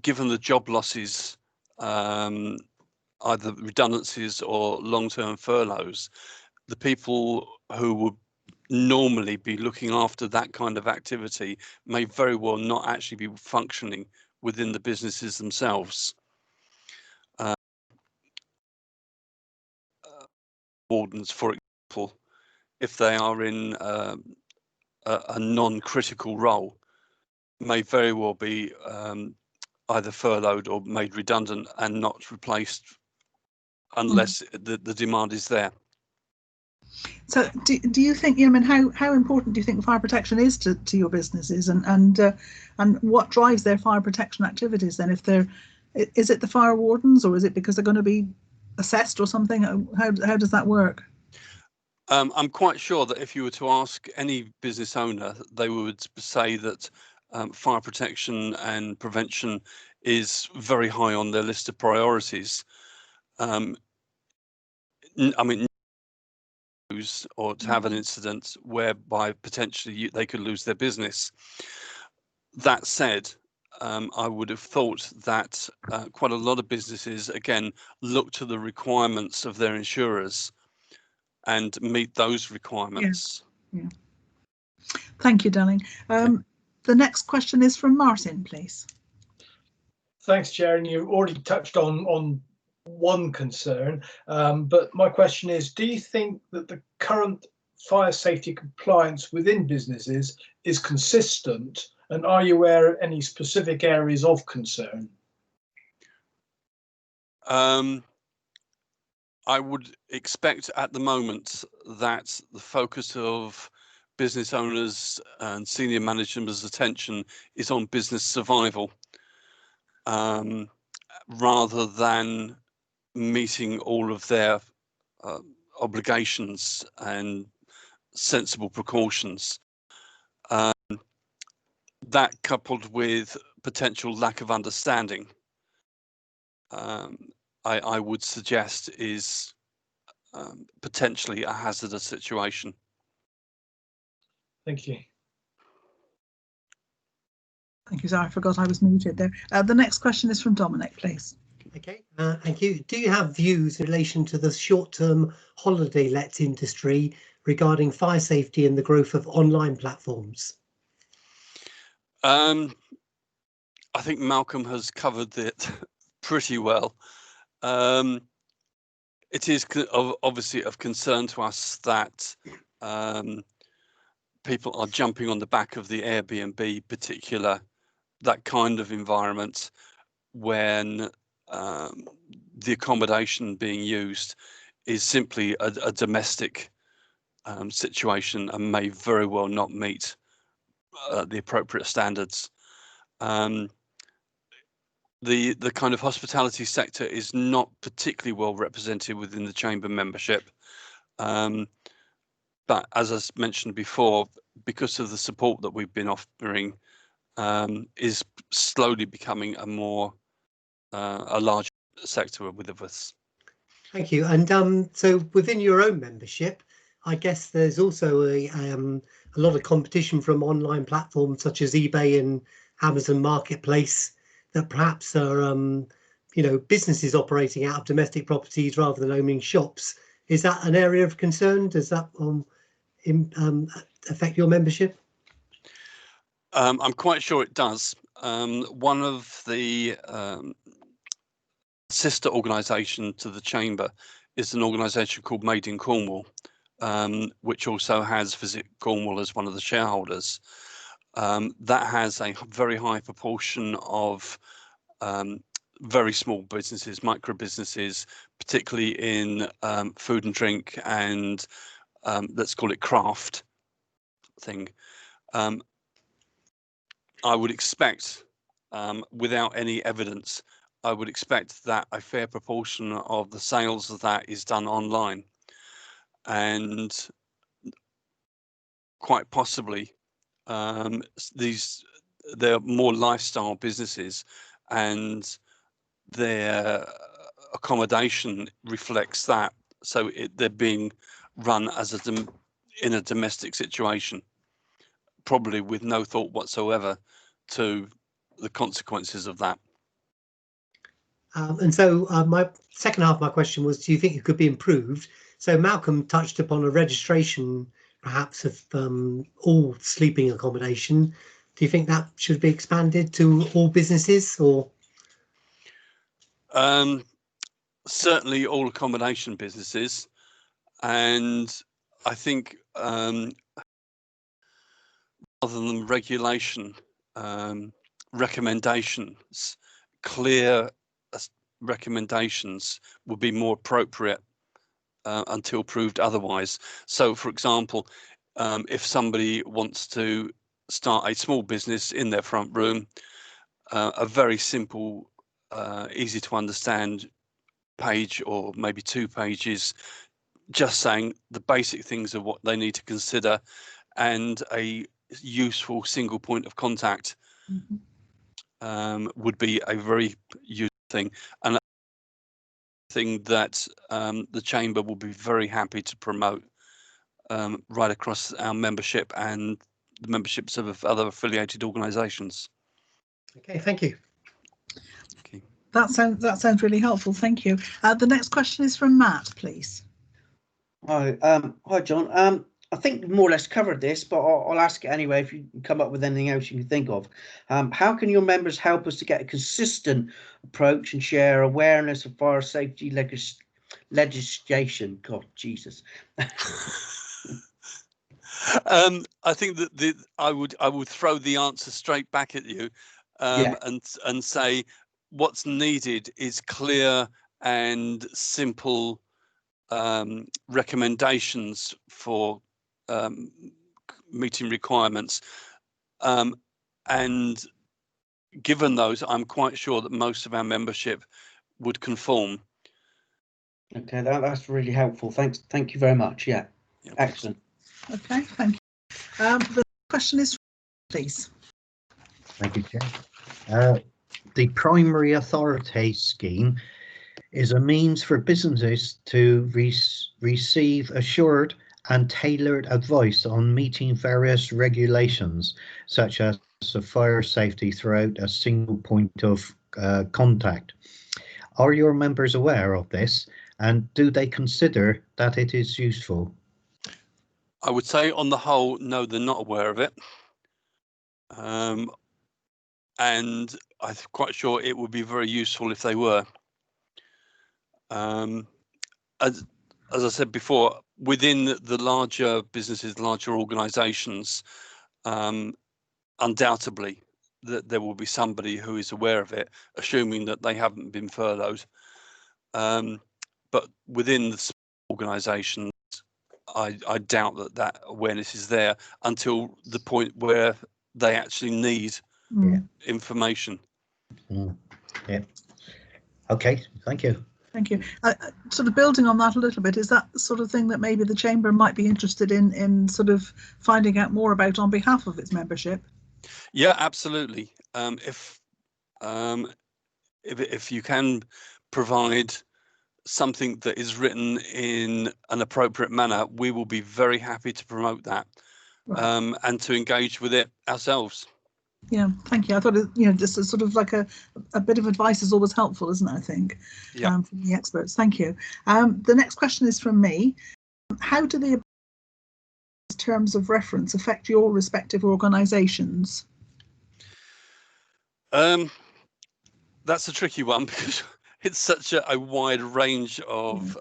given the job losses, either redundancies or long-term furloughs, the people who would normally be looking after that kind of activity may very well not actually be functioning within the businesses themselves. Wardens, for example, if they are in a non-critical role, may very well be either furloughed or made redundant and not replaced unless the demand is there.
So do you think, I mean, how important do you think fire protection is to your businesses, and what drives their fire protection activities then? Is it the fire wardens, or is it because they're going to be assessed or something? How does that work?
I'm quite sure that if you were to ask any business owner, they would say that fire protection and prevention is very high on their list of priorities. I mean, or to have an incident whereby potentially they could lose their business. That said, I would have thought that quite a lot of businesses, again, look to the requirements of their insurers and meet those requirements.
Yeah. Thank you, Darling. The next question is from Martin, please.
Thanks, Chair. And you already touched on one concern, but my question is, do you think that the current fire safety compliance within businesses is consistent, and are you aware of any specific areas of concern?
I would expect at the moment that the focus of business owners and senior management's attention is on business survival, rather than meeting all of their obligations and sensible precautions. That, coupled with potential lack of understanding, I would suggest is potentially a hazardous situation.
Thank you.
Thank you, sorry, I forgot I was muted there. The next question is from Dominic, please.
Okay, thank you. Do you have views in relation to the short-term holiday let industry regarding fire safety and the growth of online platforms?
I think Malcolm has covered it pretty well. It is obviously of concern to us that people are jumping on the back of the Airbnb particular, that kind of environment, when the accommodation being used is simply a domestic situation and may very well not meet the appropriate standards. The kind of hospitality sector is not particularly well represented within the chamber membership. But as I mentioned before, because of the support that we've been offering, is slowly becoming a larger sector with us.
Thank you. And so within your own membership, I guess there's also a lot of competition from online platforms such as eBay and Amazon Marketplace that perhaps are, businesses operating out of domestic properties rather than owning shops. Is that an area of concern? Does that affect your membership?
I'm quite sure it does. One of the sister organisation to the chamber is an organisation called Made in Cornwall, which also has Visit Cornwall as one of the shareholders. That has a very high proportion of very small businesses, micro businesses, particularly in food and drink and let's call it craft thing. I would expect, without any evidence, I would expect that a fair proportion of the sales of that is done online, and quite possibly they're more lifestyle businesses, and their accommodation reflects that. So they're being run as in a domestic situation, probably with no thought whatsoever to the consequences of that.
And so my second half of my question was, do you think it could be improved? So Malcolm touched upon a registration perhaps of all sleeping accommodation. Do you think that should be expanded to all businesses, or?
Certainly all accommodation businesses, and I think rather than regulation, recommendations, clear recommendations would be more appropriate until proved otherwise. So, for example, if somebody wants to start a small business in their front room, a very simple, easy to understand page or maybe 2 pages, just saying the basic things of what they need to consider and a useful single point of contact would be a very useful thing, and a thing that the chamber will be very happy to promote right across our membership and the memberships of other affiliated organisations.
Okay, thank you.
Okay.
That sounds really helpful. Thank you. The next question is from Matt, please.
Hi, John. I think more or less covered this, but I'll ask it anyway. If you can come up with anything else you can think of, how can your members help us to get a consistent approach and share awareness of fire safety legislation? God, Jesus.
I think that I would throw the answer straight back at you,
Yeah.
and say what's needed is clear and simple recommendations for meeting requirements, and given those, I'm quite sure that most of our membership would conform.
Okay, that's really helpful. Thank you very much. Yeah,
Yep.
Excellent.
Okay, thank you. The question is, please.
Thank you, Chair. The primary authority scheme is a means for businesses to receive assured and tailored advice on meeting various regulations, such as the fire safety throughout a single point of contact. Are your members aware of this, and do they consider that it is useful?
I would say on the whole, no, they're not aware of it. And I'm quite sure it would be very useful if they were. As I said before, within the larger businesses, larger organisations, undoubtedly that there will be somebody who is aware of it, assuming that they haven't been furloughed. But within the organisations, I doubt that awareness is there until the point where they actually need information.
Yeah. Okay, thank you.
Thank you. Sort of building on that a little bit, is that the sort of thing that maybe the Chamber might be interested in sort of finding out more about on behalf of its membership?
Yeah, absolutely. If you can provide something that is written in an appropriate manner, we will be very happy to promote that, right. And to engage with it ourselves.
Yeah, thank you. I thought, just a sort of like a bit of advice is always helpful, isn't it? I think, from the experts. Thank you. The next question is from me. How do the terms of reference affect your respective organisations?
That's a tricky one because it's such a wide range of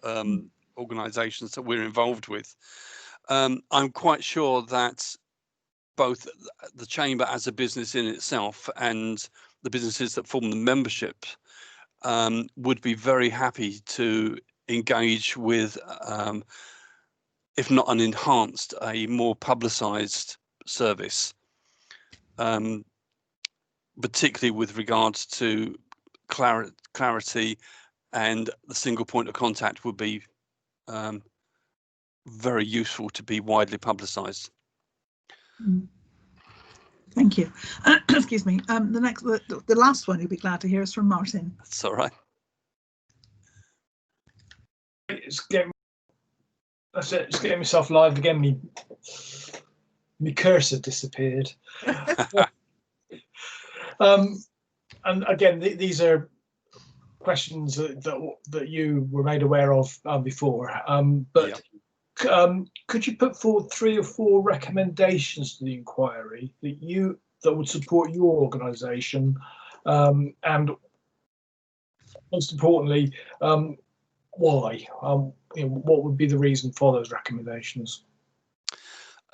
organisations that we're involved with. I'm quite sure that both the Chamber as a business in itself and the businesses that form the membership would be very happy to engage with, if not an enhanced, a more publicised service, particularly with regards to clarity, and the single point of contact would be very useful to be widely publicised.
Thank you. Excuse me. The last one you'll be glad to hear is from Martin.
That's all right.
It's getting myself live again. My cursor disappeared. And again, these are questions that you were made aware of before. But could you put forward 3 or 4 recommendations to the inquiry that would support your organisation, and most importantly, why? What would be the reason for those recommendations?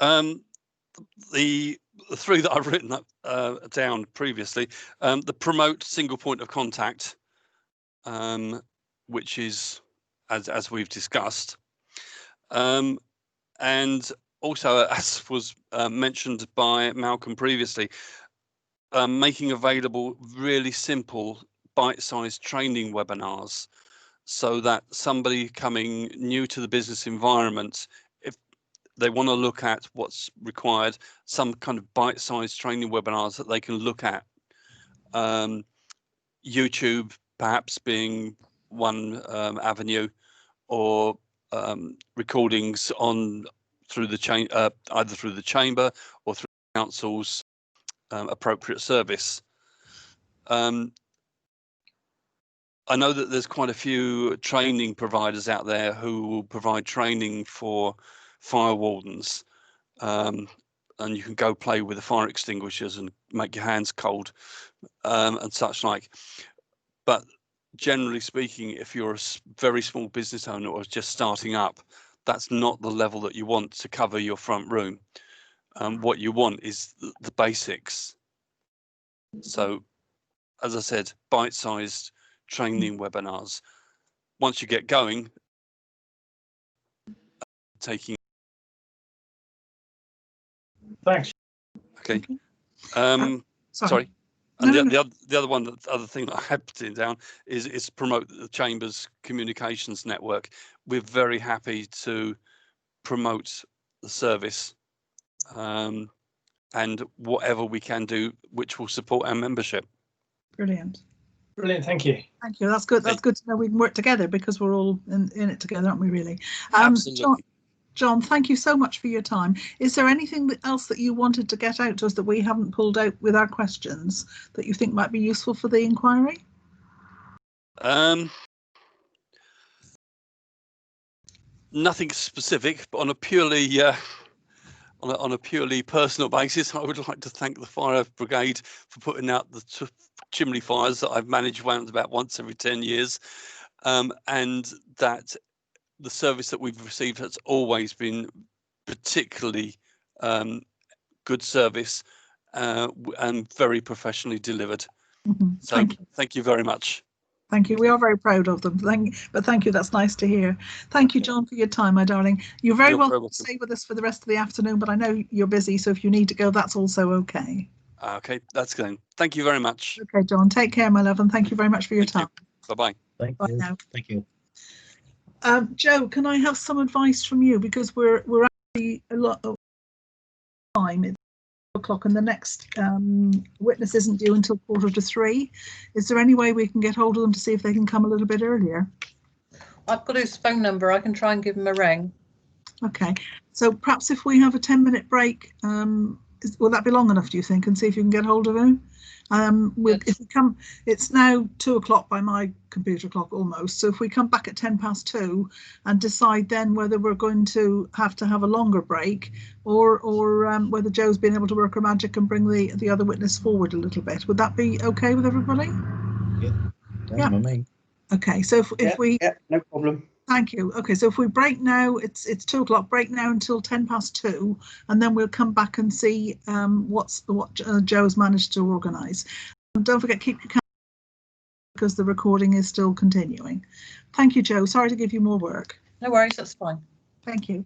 The 3 that I've written down previously, the promote single point of contact, which is as we've discussed, and also, as was mentioned by Malcolm previously, making available really simple bite-sized training webinars, so that somebody coming new to the business environment, if they want to look at what's required, some kind of bite-sized training webinars that they can look at. YouTube perhaps being one avenue, or recordings through the either through the Chamber or through the Council's appropriate service. I know that there's quite a few training providers out there who will provide training for fire wardens, and you can go play with the fire extinguishers and make your hands cold, and such like. But generally speaking, if you're a very small business owner or just starting up, that's not the level that you want to cover your front room. What you want is the basics. So, as I said, bite-sized training webinars. Once you get going, taking.
Thanks.
Okay.
Sorry.
And
No,
the other thing that I have put down is promote the Chamber's communications network. We're very happy to promote the service, and whatever we can do, which will support our membership.
Brilliant.
Brilliant. Thank you.
Thank you. That's good. That's good to know we can work together because we're all in it together, aren't we? Really.
Absolutely.
John, thank you so much for your time. Is there anything else that you wanted to get out to us that we haven't pulled out with our questions that you think might be useful for the inquiry?
Nothing specific, but on a purely on a purely personal basis, I would like to thank the fire brigade for putting out the chimney fires that I've managed around about once every 10 years, and that the service that we've received has always been particularly good service, and very professionally delivered. So thank you very much.
Thank you. We are very proud of them. Thank you. That's nice to hear. Thank you, John, for your time, my darling. You're very welcome to stay with us for the rest of the afternoon, but I know you're busy, so if you need to go, that's also okay.
Okay, that's good. Thank you very much.
Okay, John. Take care, my love, and thank you very much for your time.
Bye-bye.
Thank you.
Now.
Thank you.
Joe, can I have some advice from you, because we're actually a lot of time. It's 4:00 and the next witness isn't due until 2:45. Is there any way we can get hold of them to see if they can come a little bit earlier?
I've got his phone number. I can try and give him a ring.
Okay, so perhaps if we have a 10-minute break, will that be long enough, do you think, and see if you can get hold of him? If we come, it's now 2:00 by my computer clock almost. So if we come back at 2:10 and decide then whether we're going to have a longer break, or whether Joe's been able to work her magic and bring the other witness forward a little bit, would that be okay with everybody?
Yeah. Me.
Okay, so if we,
no problem.
Thank you. Okay, so if we break now, it's 2:00. Break now until 2:10, and then we'll come back and see what Joe's managed to organise. Don't forget, keep your camera because the recording is still continuing. Thank you, Joe. Sorry to give you more work.
No worries, that's fine.
Thank you.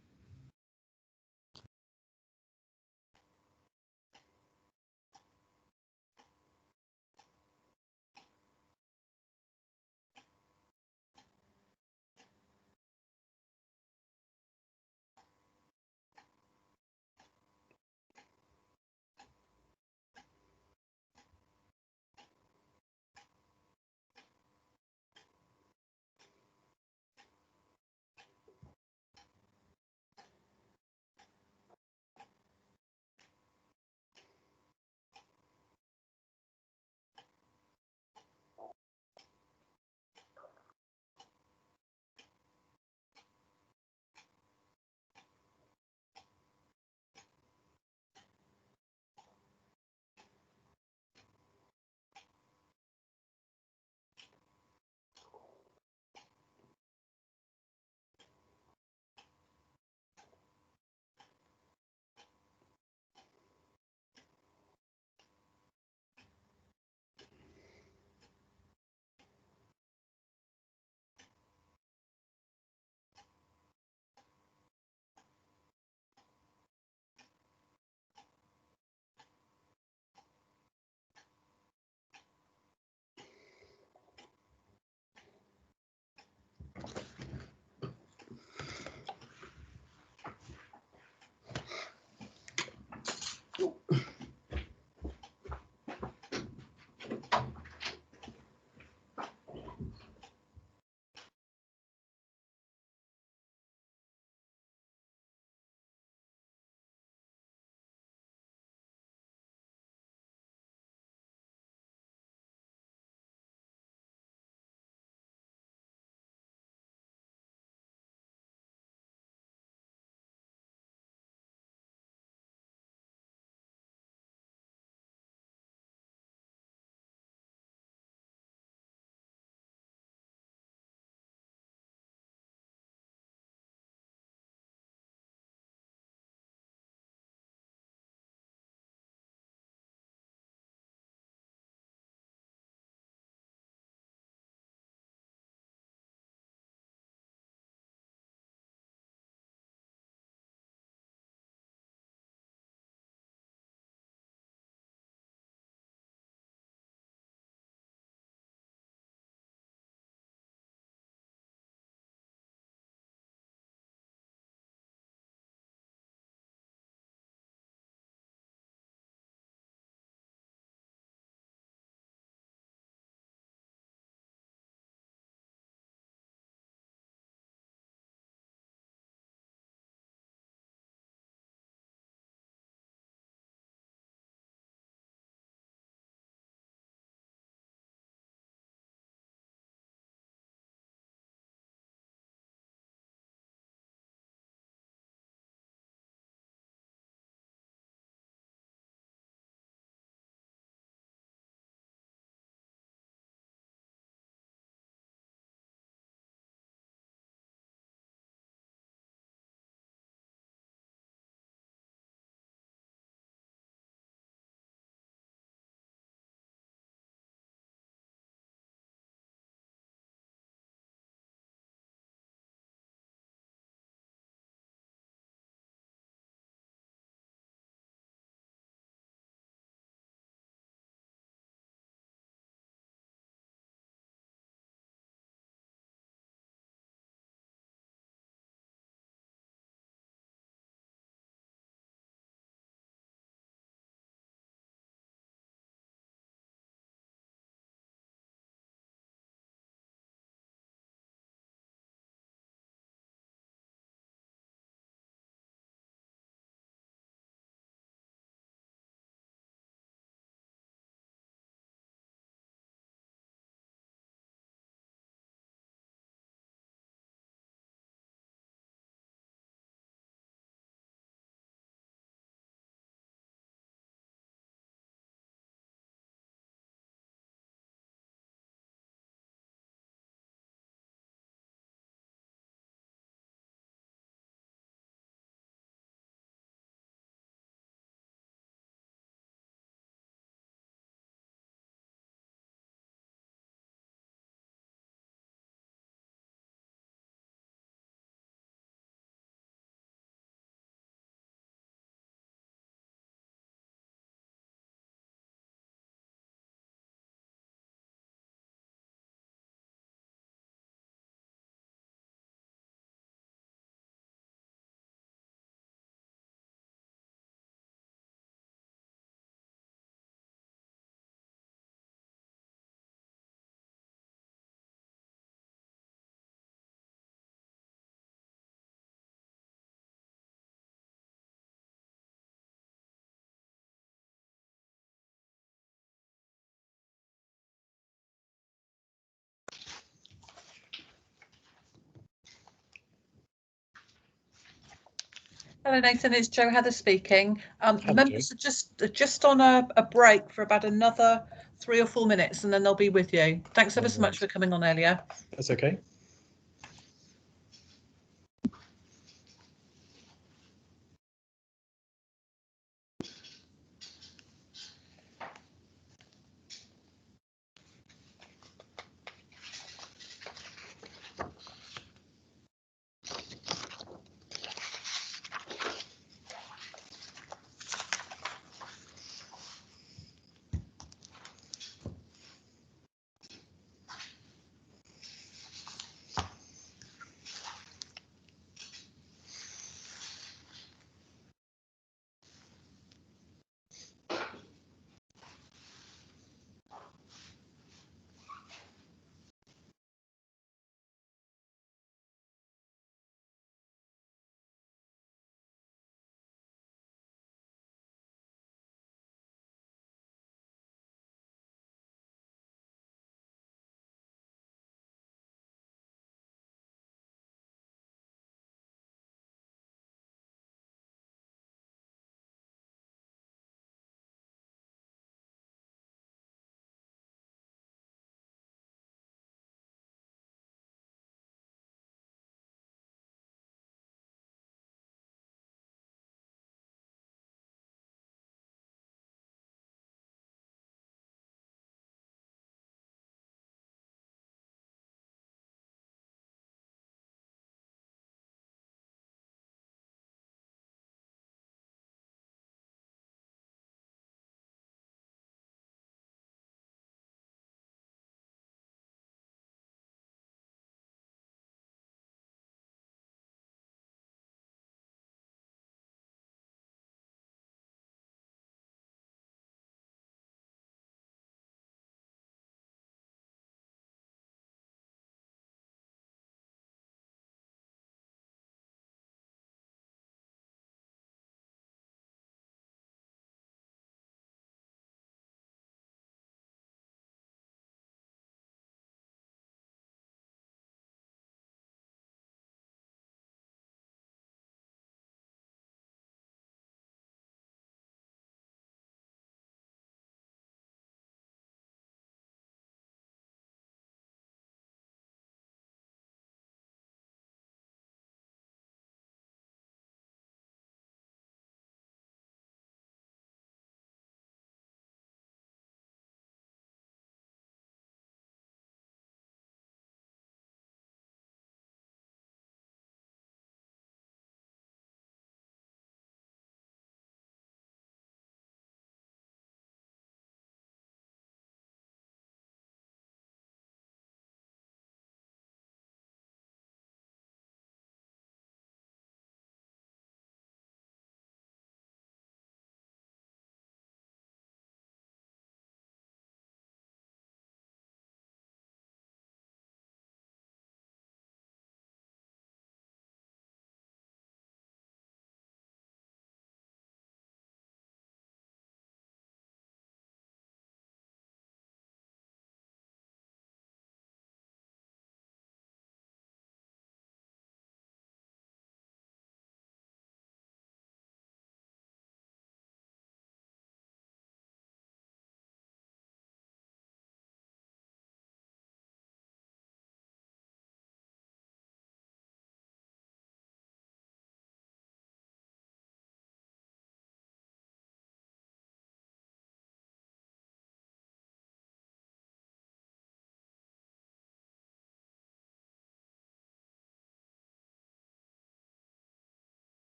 Hello, Nathan. It's Jo Heather speaking. The
Hello,
members are just on a break for about another 3 or 4 minutes, and then they'll be with you. Thanks ever so much for coming on earlier.
That's okay.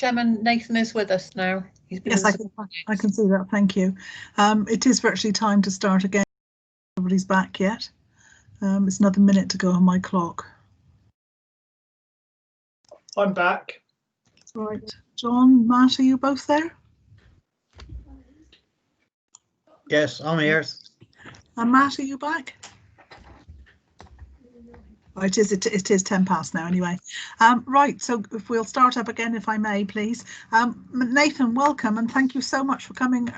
Chairman, Nathan is with us now. He's been
Yes, I can see that. Thank you. It is virtually time to start again. Nobody's back yet. It's another minute to go on my clock.
I'm back.
Right, John, Matt, are you both there?
Yes, I'm here.
And Matt, are you back? Oh, it is 10 past now anyway. Right, so if we'll start up again, if I may, please. Nathan, welcome, and thank you so much for coming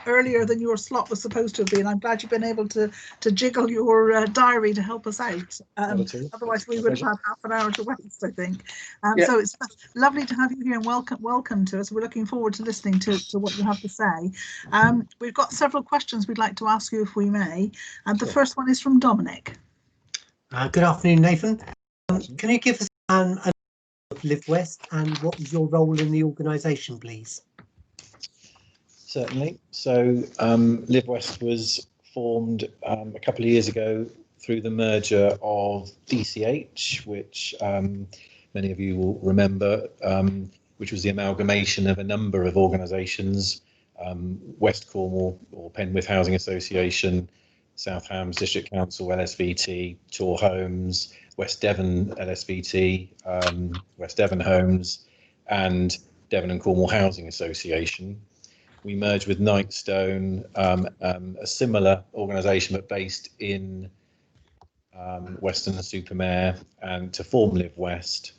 earlier than your slot was supposed to have been. I'm glad you've been able to jiggle your diary to help us out. Otherwise we would have had half an hour to waste, I think.
Yeah.
So it's lovely to have you here, and welcome to us. We're looking forward to listening to what you have to say. We've got several questions we'd like to ask you, if we may. And the first one is from Dominic.
Good afternoon, Nathan. Can you give us an of Live West and what is your role in the organisation, please?
Certainly. So Live West was formed a couple of years ago through the merger of DCH, which many of you will remember, which was the amalgamation of a number of organisations, West Cornwall or Penwith Housing Association, South Hams District Council, LSVT, Tor Homes, West Devon LSVT, West Devon Homes, and Devon and Cornwall Housing Association. We merged with Knightstone, a similar organisation but based in Weston-super-Mare, and to form Live West.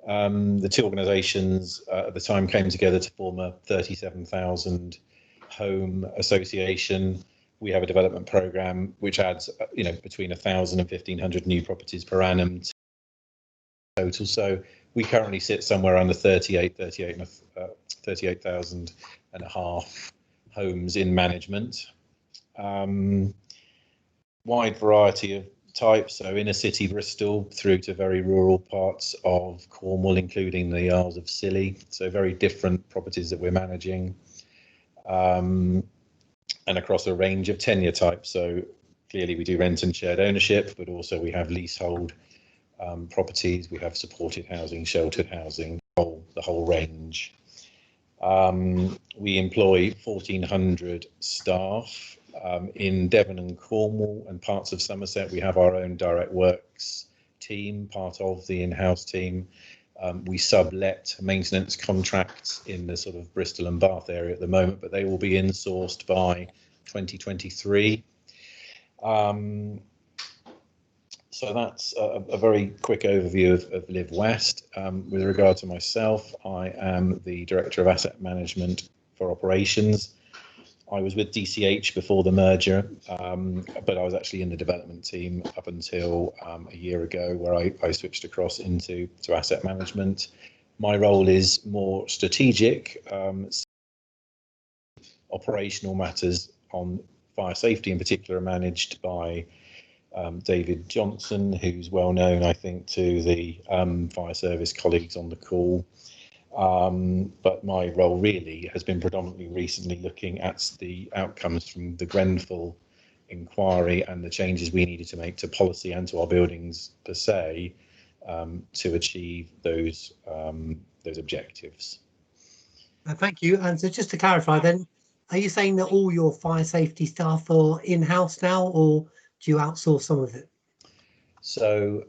The two organisations at the time came together to form a 37,000 home association. We have a development programme which adds, between 1,000 and 1,500 new properties per annum total. So we currently sit somewhere under 38,000 and a half homes in management. Wide variety of types, so inner city Bristol through to very rural parts of Cornwall, including the Isles of Scilly. So very different properties that we're managing. And across a range of tenure types. So clearly we do rent and shared ownership, but also we have leasehold properties, we have supported housing, sheltered housing, the whole range. We employ 1,400 staff in Devon and Cornwall and parts of Somerset. We have our own direct works team, part of the in-house team. We sublet maintenance contracts in the sort of Bristol and Bath area at the moment, but they will be insourced by 2023. So that's a very quick overview of Live West. With regard to myself, I am the Director of Asset Management for Operations. I was with DCH before the merger, but I was actually in the development team up until a year ago, where I switched across into asset management. My role is more strategic, operational matters on fire safety in particular are managed by David Johnson, who's well known, I think, to the fire service colleagues on the call. But my role really has been predominantly recently looking at the outcomes from the Grenfell inquiry and the changes we needed to make to policy and to our buildings per se to achieve those objectives.
Thank you. And so just to clarify then, are you saying that all your fire safety staff are in-house now, or do you outsource some of it?
So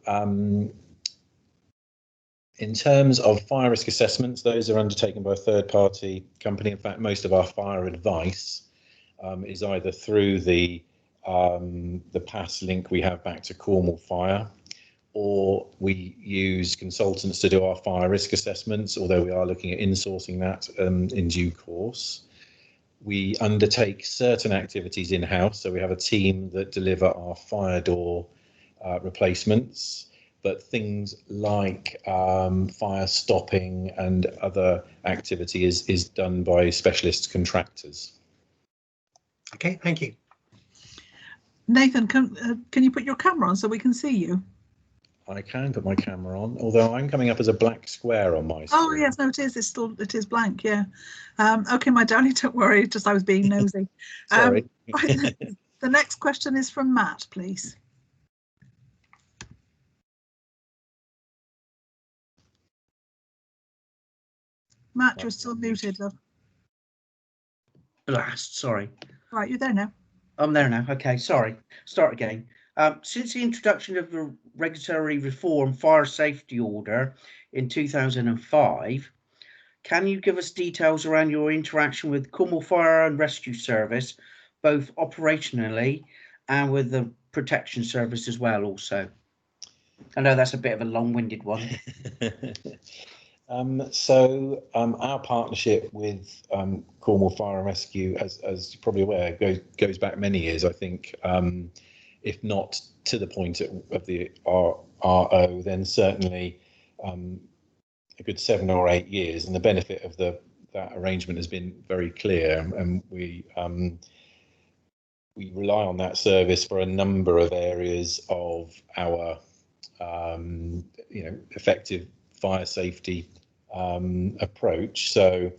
in terms of fire risk assessments, those are undertaken by a third-party company. In fact, most of our fire advice is either through the PASS link we have back to Cornwall Fire, or we use consultants to do our fire risk assessments, although we are looking at insourcing that in due course. We undertake certain activities in-house, so we have a team that deliver our fire door replacements, but things like fire stopping and other activity is done by specialist contractors.
Okay, thank you.
Nathan, can you put your camera on so we can see you?
I can put my camera on, although I'm coming up as a black square on my screen.
Oh yes, no, it is blank. Yeah. Okay, my darling, don't worry. Just I was being nosy.
Sorry.
The next question is from Matt, please. Matt, you're still muted, love.
Blast, sorry.
Right, you're there now.
I'm there now. Okay, sorry. Start again. Since the introduction of the Regulatory Reform Fire Safety Order in 2005, can you give us details around your interaction with Cornwall Fire and Rescue Service, both operationally and with the Protection Service as well also? I know that's a bit of a long-winded one.
Our partnership with Cornwall Fire and Rescue, as you're probably aware, goes back many years. I think, if not to the point of the RO, then certainly a good 7 or 8 years. And the benefit of that arrangement has been very clear, and we rely on that service for a number of areas of our effective fire safety approach. So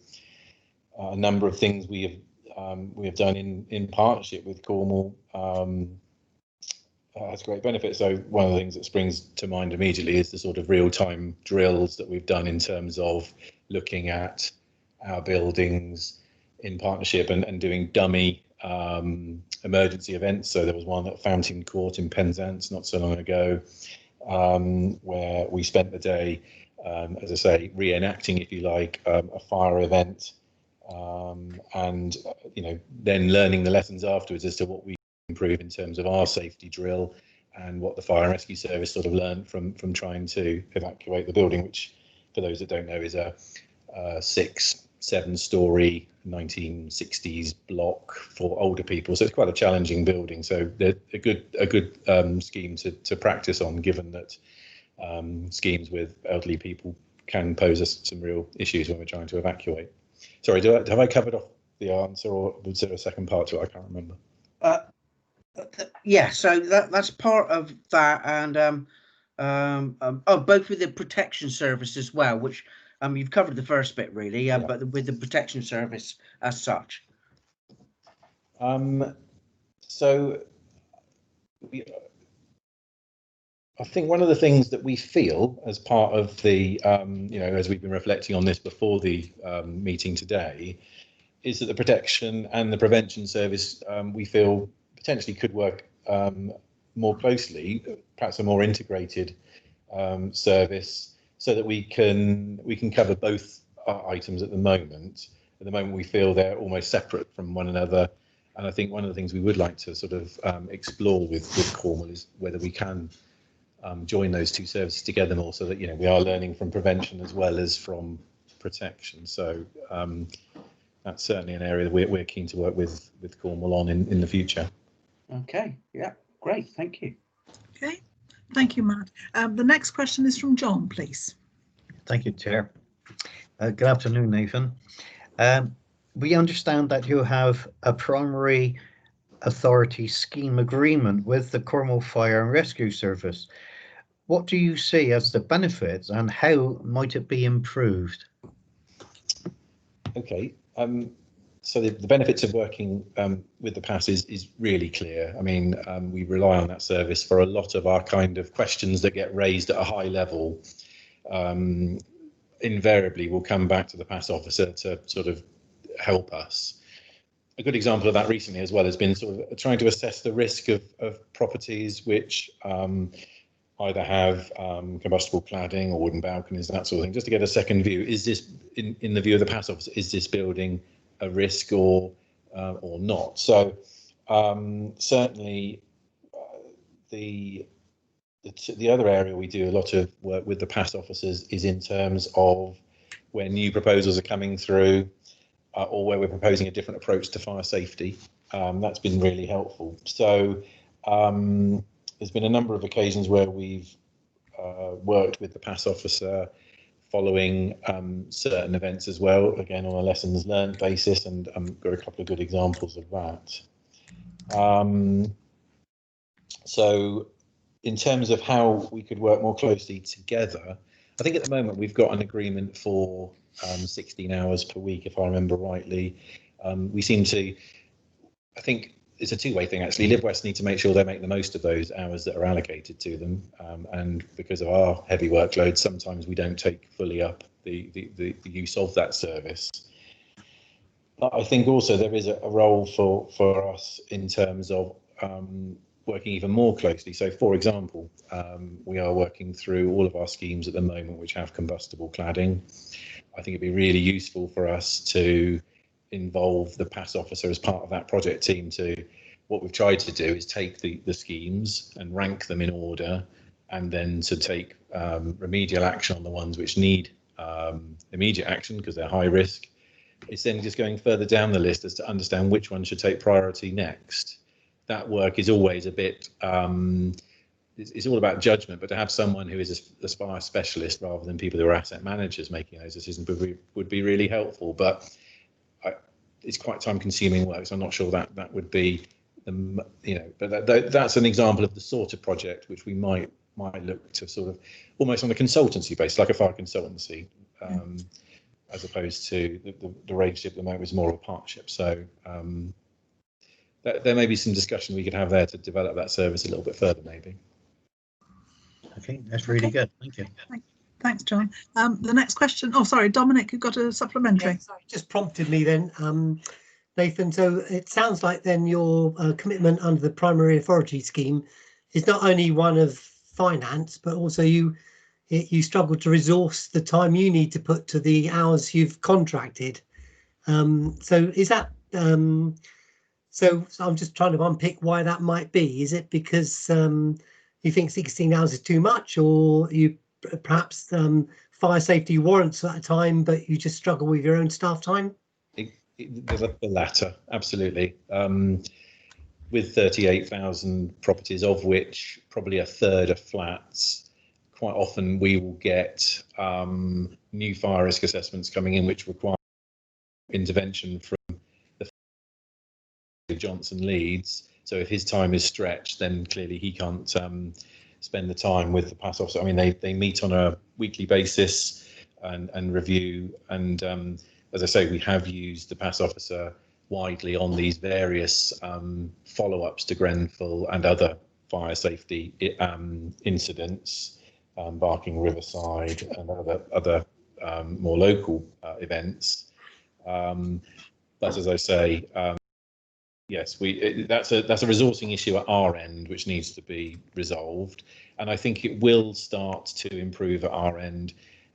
a number of things we have done in partnership with Cornwall has great benefit. So one of the things that springs to mind immediately is the sort of real-time drills that we've done in terms of looking at our buildings in partnership and doing dummy emergency events. So there was one at Fountain Court in Penzance not so long ago, where we spent the day, as I say, reenacting, if you like, a fire event, and then learning the lessons afterwards as to what we improve in terms of our safety drill, and what the fire and rescue service sort of learned from trying to evacuate the building, which, for those that don't know, is a 6-7 story 1960s block for older people. So it's quite a challenging building. So they're a good scheme to practice on, given that schemes with elderly people can pose us some real issues when we're trying to evacuate. Sorry, have I covered off the answer, or was there a second part to it? I can't remember.
Yeah, so that's part of that, and both with the Protection Service as well, which you've covered the first bit really,
Yeah.
but with the Protection Service as such.
I think one of the things that we feel as part of the, as we've been reflecting on this before the meeting today, is that the protection and the prevention service, we feel potentially could work more closely, perhaps a more integrated service, so that we can cover both items at the moment. At the moment, we feel they're almost separate from one another. And I think one of the things we would like to sort of explore with Cornwall is whether we can join those two services together more, so that we are learning from prevention as well as from protection. So that's certainly an area that we're keen to work with Cornwall on in the future.
Okay, yeah, great, thank you.
Okay, thank you, Matt. The next question is from John, please.
Thank you, Chair. Good afternoon, Nathan. We understand that you have a primary authority scheme agreement with the Cornwall Fire and Rescue Service. What do you see as the benefits, and how might it be improved?
Okay, so the benefits of working with the PAS is really clear. I mean, we rely on that service for a lot of our kind of questions that get raised at a high level. Invariably, we'll come back to the PAS officer to sort of help us. A good example of that recently as well has been sort of trying to assess the risk of properties which either have combustible cladding or wooden balconies, that sort of thing, just to get a second view. Is this, in the view of the PAS officer, is this building a risk or not? So certainly the other area we do a lot of work with the PAS officers is in terms of where new proposals are coming through, or where we're proposing a different approach to fire safety. That's been really helpful. So there's been a number of occasions where we've worked with the PAS officer following certain events as well, again on a lessons learned basis, and got a couple of good examples of that. So in terms of how we could work more closely together, I think at the moment we've got an agreement for 16 hours per week, if I remember rightly. We seem to, I think it's a two-way thing actually. Live West need to make sure they make the most of those hours that are allocated to them, and because of our heavy workload, sometimes we don't take fully up the use of that service. But I think also there is a role for us in terms of working even more closely. So, for example, we are working through all of our schemes at the moment which have combustible cladding. I think it'd be really useful for us to involve the PAS officer as part of that project team. To what we've tried to do is take the schemes and rank them in order, and then to take remedial action on the ones which need immediate action because they're high risk. It's then just going further down the list as to understand which one should take priority next. That work is always a bit, it's all about judgment, but to have someone who is a fire specialist rather than people who are asset managers making those decisions would be really helpful. But it's quite time consuming work, so I'm not sure that would be, but that's an example of the sort of project which we might look to sort of almost on a consultancy basis, like a fire consultancy, as opposed to the relationship at the moment is more of a partnership. So there may be some discussion we could have there to develop that service a little bit further, maybe.
Okay, that's really good. Thank you.
Thanks, John. The next question. Oh, sorry, Dominic, you've got a supplementary.
Yeah, sorry, just prompted me then, Nathan. So it sounds like then your commitment under the primary authority scheme is not only one of finance, but also you struggle to resource the time you need to put to the hours you've contracted. So is that so I'm just trying to unpick why that might be. Is it because you think 16 hours is too much, or you perhaps fire safety warrants that time, but you just struggle with your own staff time?
The latter, absolutely. With 38,000 properties, of which probably a third are flats, quite often we will get new fire risk assessments coming in which require intervention from the Johnson Leeds. So if his time is stretched, then clearly he can't spend the time with the PAS officer. I mean, they meet on a weekly basis and review. And as I say, we have used the PAS officer widely on these various follow-ups to Grenfell and other fire safety incidents, Barking Riverside and other more local events. But as I say, yes, that's a resourcing issue at our end which needs to be resolved, and I think it will start to improve at our end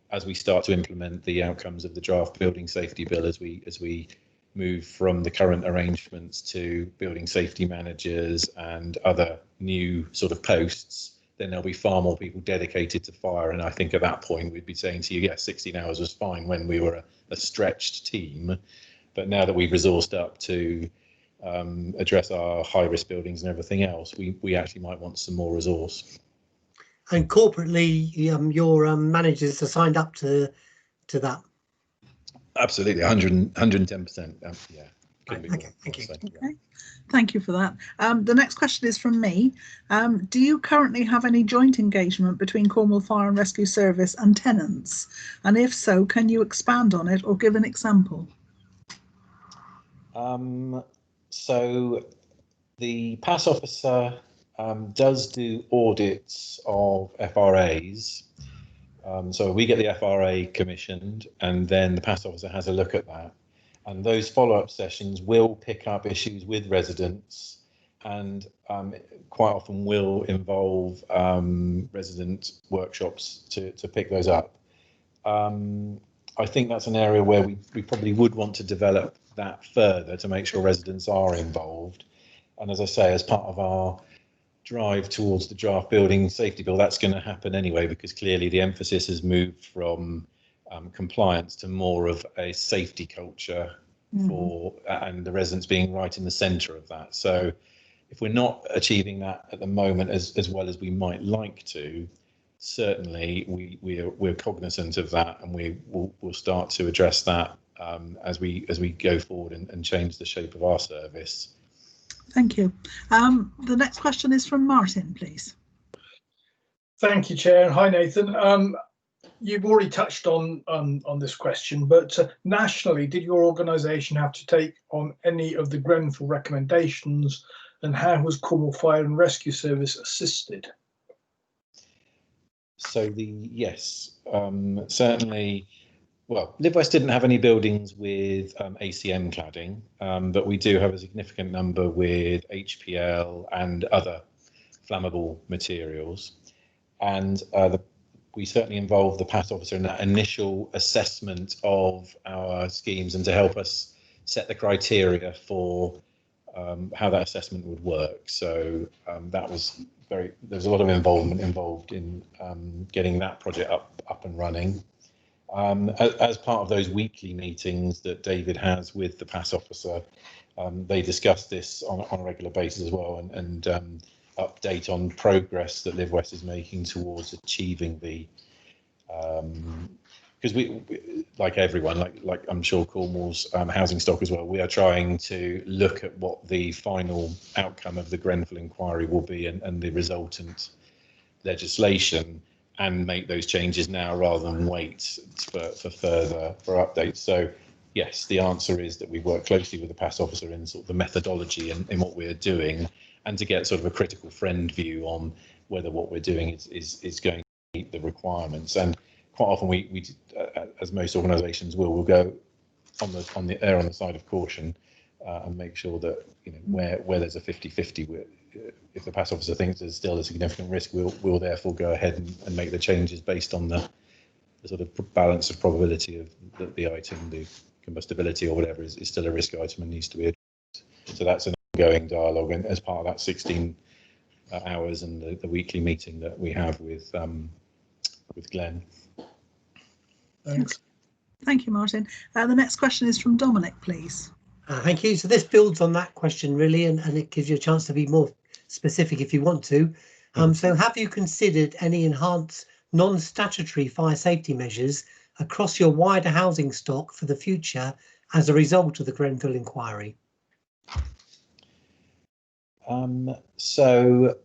as we start to implement the outcomes of the draft building safety bill, as we move from the current arrangements to building safety managers and other new sort of posts. Then there'll be far more people dedicated to fire, and I think at that point we'd be saying to you, yes, 16 hours was fine when we were a stretched team, but now that we've resourced up to address our high-risk buildings and everything else, we actually might want some more resource.
And corporately, your managers are signed up to that?
Absolutely, 110%. Yeah.
Okay, thank you.
Okay. Thank you for that. The next question is from me. Do you currently have any joint engagement between Cornwall Fire and Rescue Service and tenants? And if so, can you expand on it or give an example?
So the PAS officer does do audits of FRAs. So we get the FRA commissioned, and then the PAS officer has a look at that. And those follow-up sessions will pick up issues with residents, and quite often will involve resident workshops to pick those up. I think that's an area where we probably would want to develop that further to make sure residents are involved. And as I say, as part of our drive towards the draft building safety bill, that's going to happen anyway, because clearly the emphasis has moved from compliance to more of a safety culture and the residents being right in the centre of that. So if we're not achieving that at the moment as well as we might like to, certainly we're cognizant of that, and we'll start to address that as we go forward and change the shape of our service.
Thank you. The next question is from Martin, please.
Thank you, Chair. And hi, Nathan. You've already touched on this question, but nationally, did your organisation have to take on any of the Grenfell recommendations, and how was Cornwall Fire and Rescue Service assisted?
So yes, certainly well, Live West didn't have any buildings with ACM cladding, but we do have a significant number with HPL and other flammable materials. And we certainly involved the PAT officer in that initial assessment of our schemes and to help us set the criteria for how that assessment would work. So that was there's a lot of involvement involved in getting that project up and running. As part of those weekly meetings that David has with the PAS officer, they discuss this on a regular basis as well, and update on progress that Live West is making towards achieving the, because we, like everyone, like I'm sure Cornwall's housing stock as well, we are trying to look at what the final outcome of the Grenfell inquiry will be and the resultant legislation, and make those changes now rather than wait for further updates. So yes, the answer is that we work closely with the PAS officer in sort of the methodology and in what we're doing, and to get sort of a critical friend view on whether what we're doing is going to meet the requirements. And quite often we as most organisations will go on the err on the side of caution and make sure that, you know, where there's a 50-50, if the PAS officer thinks there's still a significant risk, we'll therefore go ahead and make the changes based on the sort of balance of probability of the item, the combustibility or whatever is still a risk item and needs to be addressed. So that's an ongoing dialogue, and as part of that 16 hours and the weekly meeting that we have with Glenn.
Thanks.
Thank you, Martin. The next question is from Dominic, please.
Thank you. So this builds on that question really, and it gives you a chance to be more specific if you want to. So have you considered any enhanced non-statutory fire safety measures across your wider housing stock for the future as a result of the Grenfell inquiry?
So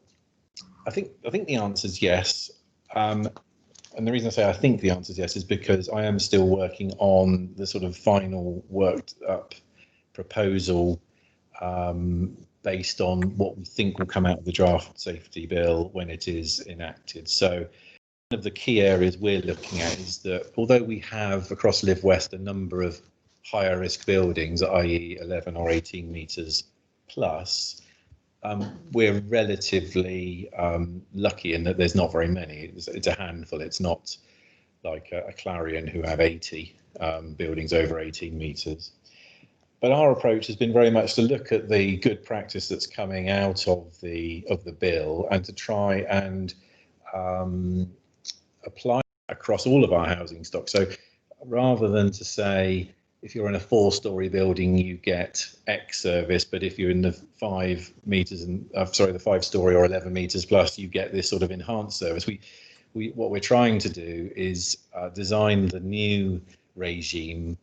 I think the answer is yes. And the reason I say I think the answer is yes is because I am still working on the sort of final worked up proposal based on what we think will come out of the draft safety bill when it is enacted. So one of the key areas we're looking at is that although we have across Live West a number of higher risk buildings, i.e. 11 or 18 metres plus, we're relatively lucky in that there's not very many. It's a handful. It's not like a Clarion who have 80 buildings over 18 metres. But our approach has been very much to look at the good practice that's coming out of the bill and to try and apply across all of our housing stock. So rather than to say, if you're in a 4-storey building, you get X service, but if you're in the 5 metres and the 5-storey or 11 metres plus, you get this sort of enhanced service. What we're trying to do is design the new regime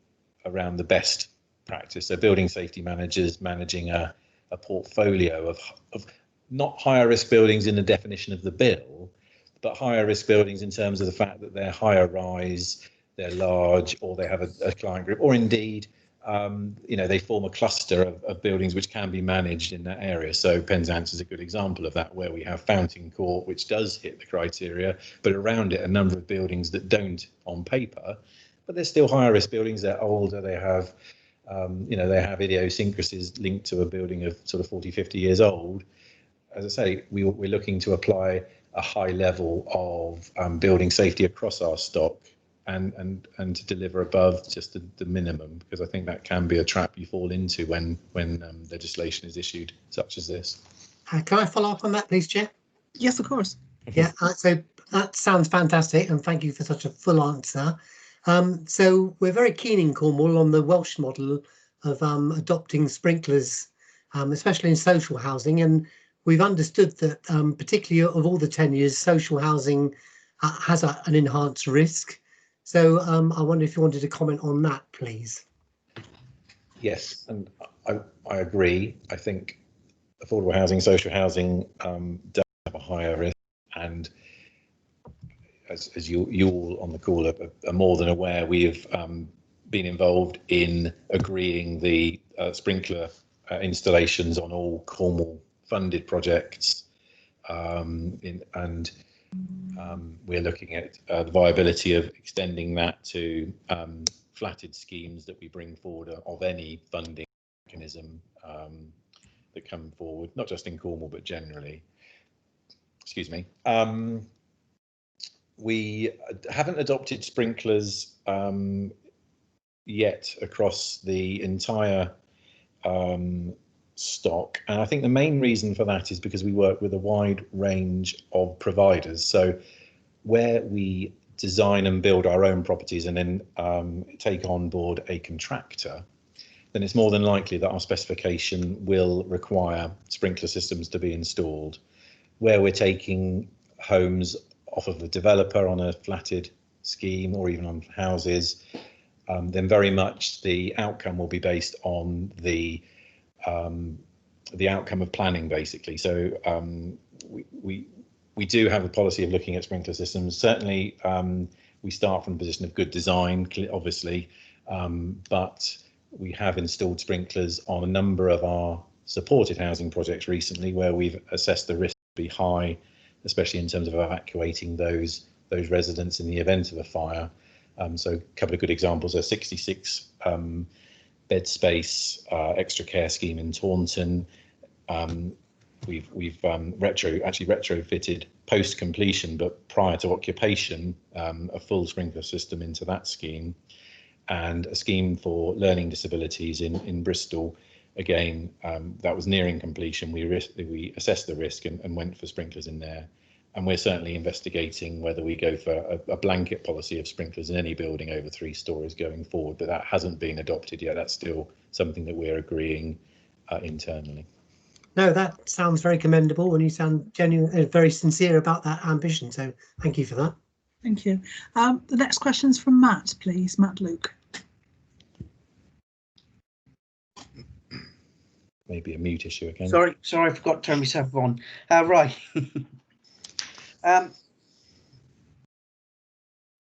around the best practice. So building safety managers managing a portfolio of not higher risk buildings in the definition of the bill, but higher risk buildings in terms of the fact that they're higher rise, they're large, or they have a client group, or indeed, they form a cluster of buildings which can be managed in that area. So Penzance is a good example of that, where we have Fountain Court, which does hit the criteria, but around it a number of buildings that don't on paper, but they're still higher risk buildings. They're older, they have they have idiosyncrasies linked to a building of sort of 40, 50 years old. As I say, we're looking to apply a high level of building safety across our stock and to deliver above just the minimum, because I think that can be a trap you fall into when legislation is issued such as this.
Can I follow up on that, please, Chair?
Yes, of course.
Yeah, so that sounds fantastic, and thank you for such a full answer. So we're very keen in Cornwall on the Welsh model of adopting sprinklers, especially in social housing, and we've understood that particularly of all the tenures, social housing has an enhanced risk. So I wonder if you wanted to comment on that, please.
Yes, and I agree. I think affordable housing, social housing does have a higher risk, and as you all on the call are more than aware, we have been involved in agreeing the sprinkler installations on all Cornwall funded projects, and we're looking at the viability of extending that to flatted schemes that we bring forward of any funding mechanism that come forward, not just in Cornwall but generally. Excuse me. We haven't adopted sprinklers yet across the entire stock, and I think the main reason for that is because we work with a wide range of providers. So where we design and build our own properties and then take on board a contractor, then it's more than likely that our specification will require sprinkler systems to be installed. Where we're taking homes off of a developer on a flatted scheme or even on houses, then very much the outcome will be based on the outcome of planning, basically. So we do have a policy of looking at sprinkler systems. Certainly, we start from a position of good design, obviously, but we have installed sprinklers on a number of our supported housing projects recently, where we've assessed the risk to be high, especially in terms of evacuating those residents in the event of a fire. So a couple of good examples are 66 bed space extra care scheme in Taunton. We've retrofitted post completion but prior to occupation a full sprinkler system into that scheme, and a scheme for learning disabilities in Bristol. Again, that was nearing completion. We assessed the risk and went for sprinklers in there. And we're certainly investigating whether we go for a blanket policy of sprinklers in any building over 3 stories going forward, but that hasn't been adopted yet. That's still something that we're agreeing internally. No, that sounds very commendable, and you sound genuine, very sincere about that ambition. So thank you for that.
Thank you. The next question is from Matt, please. Matt Luke.
Maybe a mute issue again.
Sorry, I forgot to turn myself on. Right.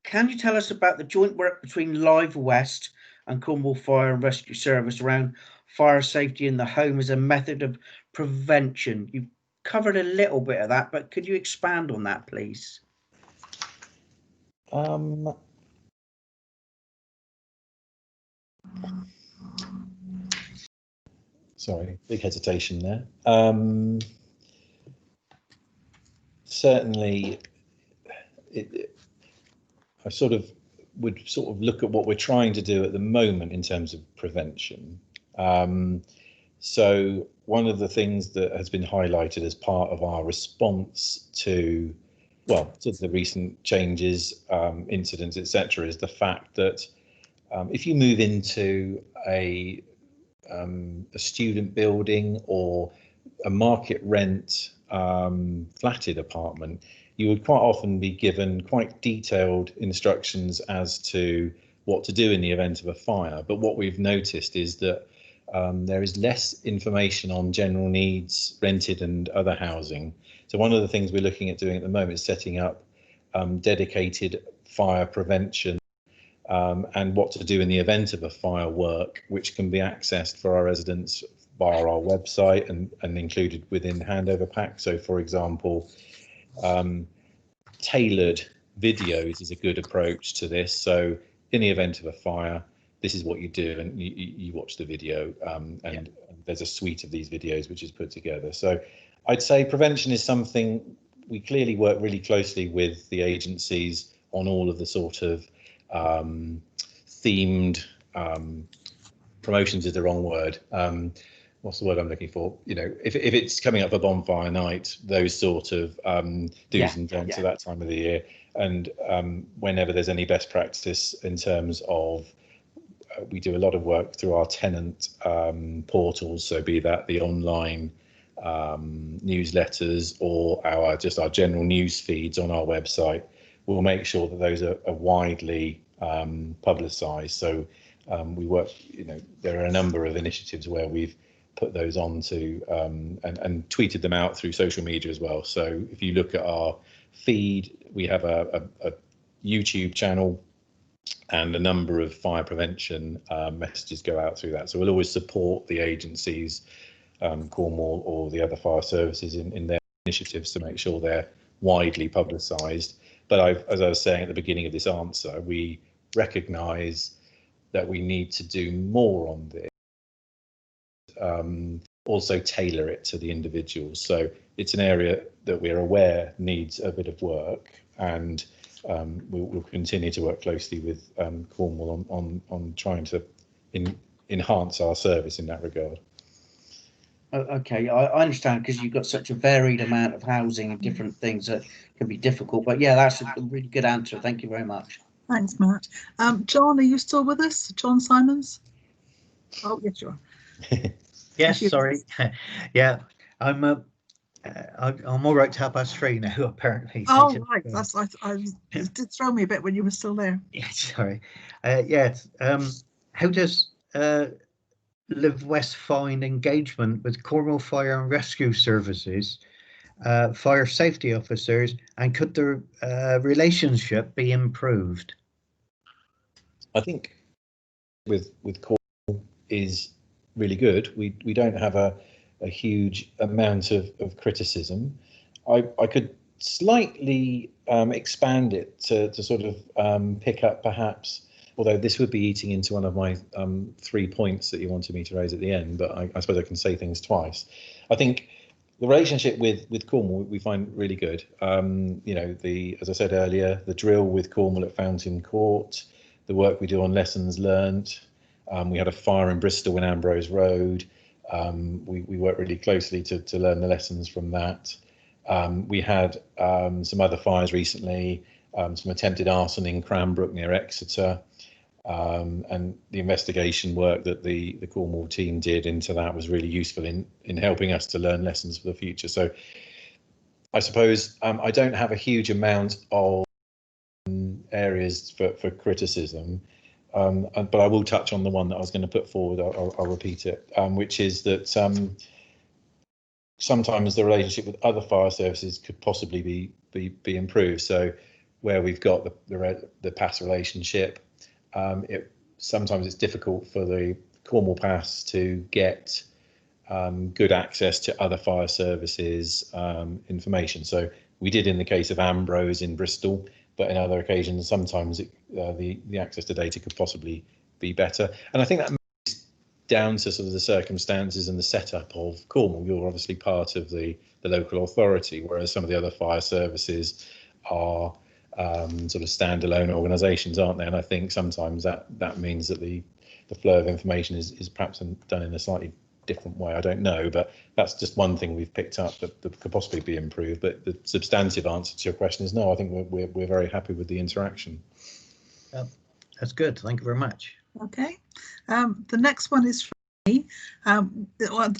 Can you tell us about the joint work between Live West and Cornwall Fire and Rescue Service around fire safety in the home as a method of prevention? You've covered a little bit of that, but could you expand on that, please?
Sorry, big hesitation there. Certainly, I would look at what we're trying to do at the moment in terms of prevention. So one of the things that has been highlighted as part of our response to the recent changes, incidents, etc., is the fact that if you move into a student building or a market rent flatted apartment, you would quite often be given quite detailed instructions as to what to do in the event of a fire. But what we've noticed is that there is less information on general needs, rented and other housing. So one of the things we're looking at doing at the moment is setting up dedicated fire prevention and what to do in the event of a fire work, which can be accessed for our residents via our website and included within handover packs. So, for example, tailored videos is a good approach to this. So in the event of a fire, this is what you do, and you watch the video, and there's a suite of these videos which is put together. So I'd say prevention is something we clearly work really closely with the agencies on, all of the sort of themed promotions is the wrong word. What's the word I'm looking for? You know, if it's coming up for bonfire night, those sort of do's and don'ts at that time of the year, and whenever there's any best practice in terms of, we do a lot of work through our tenant portals, so be that the online newsletters or our general news feeds on our website. We'll make sure that those are widely publicised. So we work, there are a number of initiatives where we've put those onto and tweeted them out through social media as well. So if you look at our feed, we have a YouTube channel, and a number of fire prevention messages go out through that. So we'll always support the agencies, Cornwall or the other fire services in their initiatives to make sure they're widely publicised. But as I was saying at the beginning of this answer, we recognise that we need to do more on this. Also tailor it to the individuals. So it's an area that we're aware needs a bit of work, and we'll continue to work closely with Cornwall on trying to enhance our service in that regard.
Okay, I understand, because you've got such a varied amount of housing and different things that can be difficult. But yeah, that's a really good answer. Thank you very much.
Thanks, Matt. John, are you still with us? John Simons? Oh, yes, you are.
Yes, sorry. Yeah, I'm all right to 3:30 now, apparently.
Oh, right. It did throw me a bit when you were still there.
Yeah, sorry. Yeah. How does Live West find engagement with Cornwall Fire and Rescue Services, fire safety officers, and could the relationship be improved?
I think with Cornwall is really good. We don't have a huge amount of criticism. I could slightly expand it to sort of pick up perhaps, although this would be eating into one of my 3 points that you wanted me to raise at the end, but I suppose I can say things twice. I think the relationship with Cornwall we find really good. You know, as I said earlier, the drill with Cornwall at Fountain Court, the work we do on lessons learnt. We had a fire in Bristol in Ambrose Road. We worked really closely to learn the lessons from that. We had some other fires recently, some attempted arson in Cranbrook near Exeter. And the investigation work that the Cornwall team did into that was really useful in helping us to learn lessons for the future. So I suppose I don't have a huge amount of areas for criticism, but I will touch on the one that I was going to put forward. I'll repeat it, which is that sometimes the relationship with other fire services could possibly be improved. So where we've got the PAS relationship, sometimes it's difficult for the Cornwall PAS to get good access to other fire services information. So we did in the case of Ambrose in Bristol, but in other occasions, sometimes the access to data could possibly be better. And I think that moves down to sort of the circumstances and the setup of Cornwall. You're obviously part of the local authority, whereas some of the other fire services are sort of standalone organisations, aren't they? And I think sometimes that means that the flow of information is perhaps done in a slightly different way. I don't know, but that's just one thing we've picked up that could possibly be improved. But the substantive answer to your question is no. I think we're very happy with the interaction.
That's good. Thank you very much.
Okay. The next one is from me.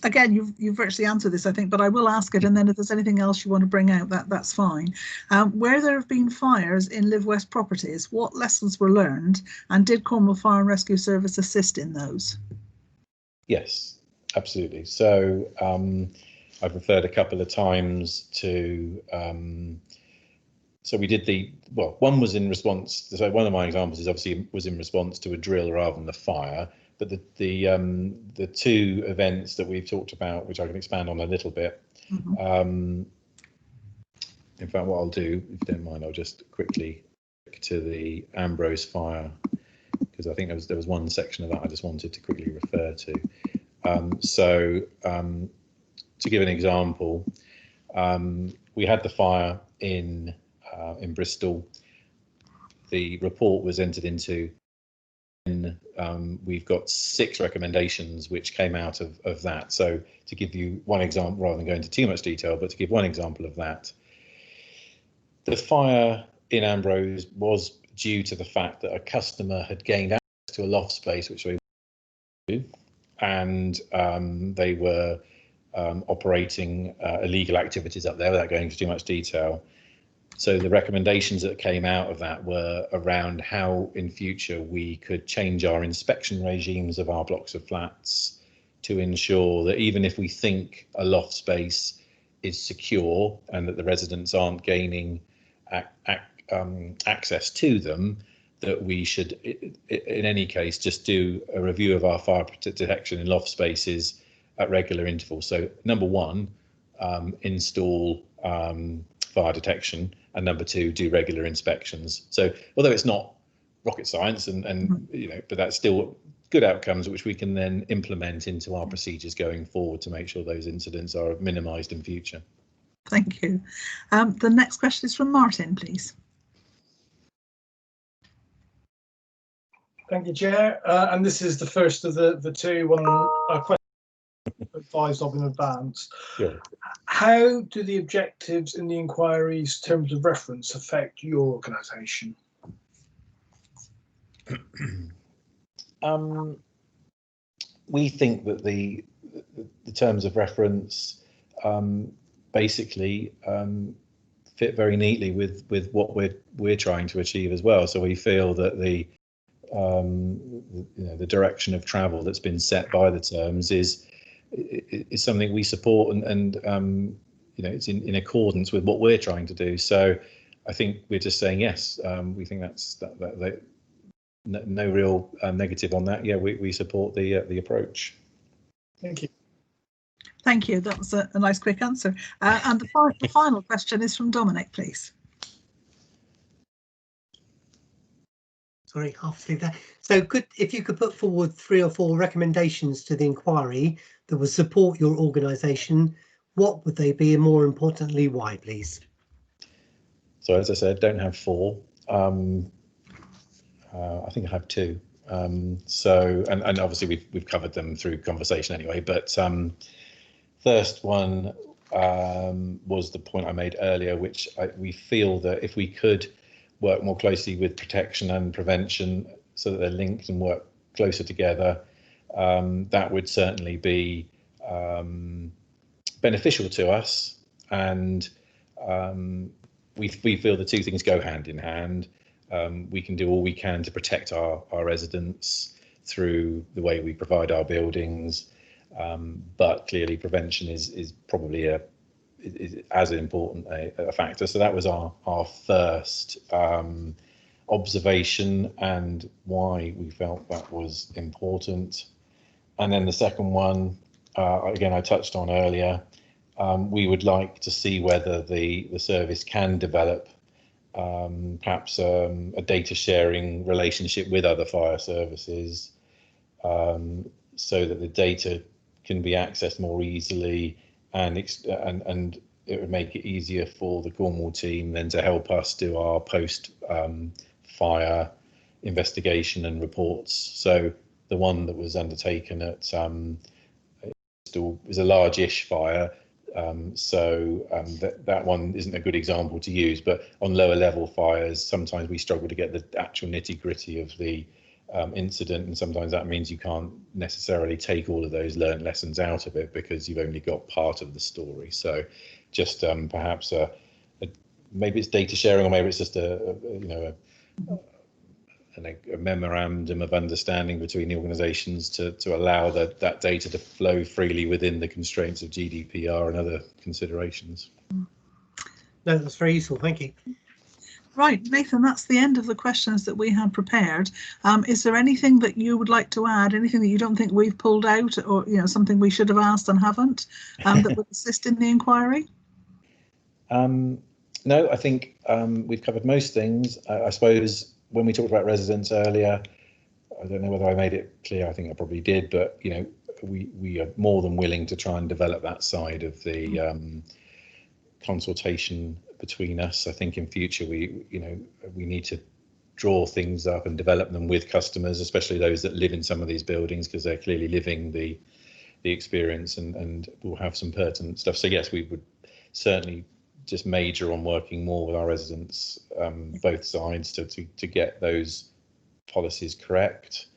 Again, you've virtually answered this, I think, but I will ask it, and then if there's anything else you want to bring out, that's fine. Where there have been fires in Live West properties, what lessons were learned, and did Cornwall Fire and Rescue Service assist in those? Yes, absolutely. So I've referred a couple of times to so we did one was in response. So one of my examples is obviously was in response to a drill rather than the fire. But the two events that we've talked about, which I can expand on a little bit. In fact, what I'll do, if you don't mind, I'll just quickly click to the Ambrose fire, because I think there was one section of that I just wanted to quickly refer to. So to give an example, we had the fire in Bristol. The report was entered into. We've got 6 recommendations which came out of that. So to give you one example, rather than go into too much detail, but to give one example of that, the fire in Ambrose was due to the fact that a customer had gained access to a loft space, which they do, and they were operating illegal activities up there without going into too much detail. So the recommendations that came out of that were around how in future we could change our inspection regimes of our blocks of flats to ensure that even if we think a loft space is secure and that the residents aren't gaining access to them, that we should in any case just do a review of our fire detection in loft spaces at regular intervals. So number one, install fire detection,
and number two, do regular inspections. So although it's not rocket science, and you know, but that's still good outcomes which we can then implement into our procedures going forward to make sure those incidents are minimised in future.
Thank you. The next question is from Martin, please.
Thank you, Chair. And this is the first of the two questions advised of in advance.
Sure.
How do the objectives in the inquiry's terms of reference affect your organisation?
We think that the terms of reference basically fit very neatly with what we're trying to achieve as well. So we feel that the direction of travel that's been set by the terms is something we support, and you know, it's in accordance with what we're trying to do. So I think we're just saying yes. We think that's no real negative on that. Yeah, we support the approach.
Thank you.
Thank you. That was a nice quick answer. And the final question is from Dominic, please.
Sorry, half asleep there. So if you could put forward 3 or 4 recommendations to the inquiry that would support your organisation, what would they be, and more importantly, why, please?
So as I said, don't have 4. I think I have 2. So and obviously we've covered them through conversation anyway. But first one was the point I made earlier, which we feel that if we could work more closely with protection and prevention so that they're linked and work closer together, that would certainly be beneficial to us. And we feel the two things go hand in hand. We can do all we can to protect our residents through the way we provide our buildings, but clearly prevention is probably is as important a factor. So that was our first observation and why we felt that was important. And then the second one, again, I touched on earlier, we would like to see whether the service can develop perhaps a data sharing relationship with other fire services, so that the data can be accessed more easily, and it would make it easier for the Cornwall team then to help us do our post fire investigation and reports. So the one that was undertaken at still is a large-ish fire. That one isn't a good example to use, but on lower level fires, sometimes we struggle to get the actual nitty-gritty of the incident, and sometimes that means you can't necessarily take all of those learned lessons out of it because you've only got part of the story. So just perhaps maybe it's data sharing, or maybe it's just a memorandum of understanding between the organisations to allow that data to flow freely within the constraints of GDPR and other considerations.
No, that's very useful. Thank you.
Right, Nathan, that's the end of the questions that we had prepared. Is there anything that you would like to add, anything that you don't think we've pulled out, or something we should have asked and haven't, that would assist in the inquiry?
No, I think we've covered most things. I suppose when we talked about residents earlier, I don't know whether I made it clear. I think I probably did, but we are more than willing to try and develop that side of the consultation between us. I think in future we need to draw things up and develop them with customers, especially those that live in some of these buildings, because they're clearly living the experience and will have some pertinent stuff. So yes, we would certainly just major on working more with our residents, both sides, to get those policies correct.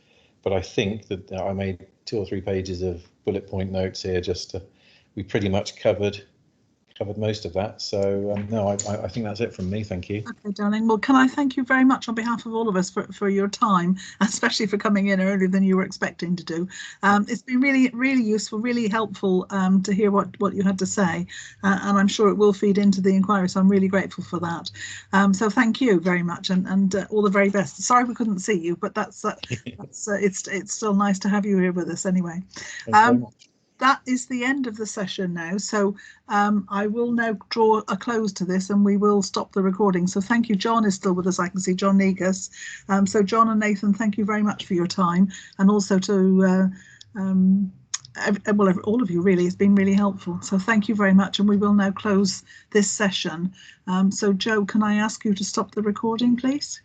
But I think that I made 2 or 3 pages of bullet point notes here, we pretty much covered most of that. So no, I think that's it from me. Thank you.
Okay, darling. Well, can I thank you very much on behalf of all of us for your time, especially for coming in earlier than you were expecting to do. It's been really, really useful, really helpful to hear what you had to say, and I'm sure it will feed into the inquiry. So I'm really grateful for that. So thank you very much, and all the very best. Sorry we couldn't see you, but it's still nice to have you here with us anyway. that is the end of the session now. So I will now draw a close to this and we will stop the recording. So thank you. John is still with us. I can see John Negus. So John and Nathan, thank you very much for your time, and also to well, all of you really. It's been really helpful. So thank you very much, and we will now close this session. So Joe, can I ask you to stop the recording, please?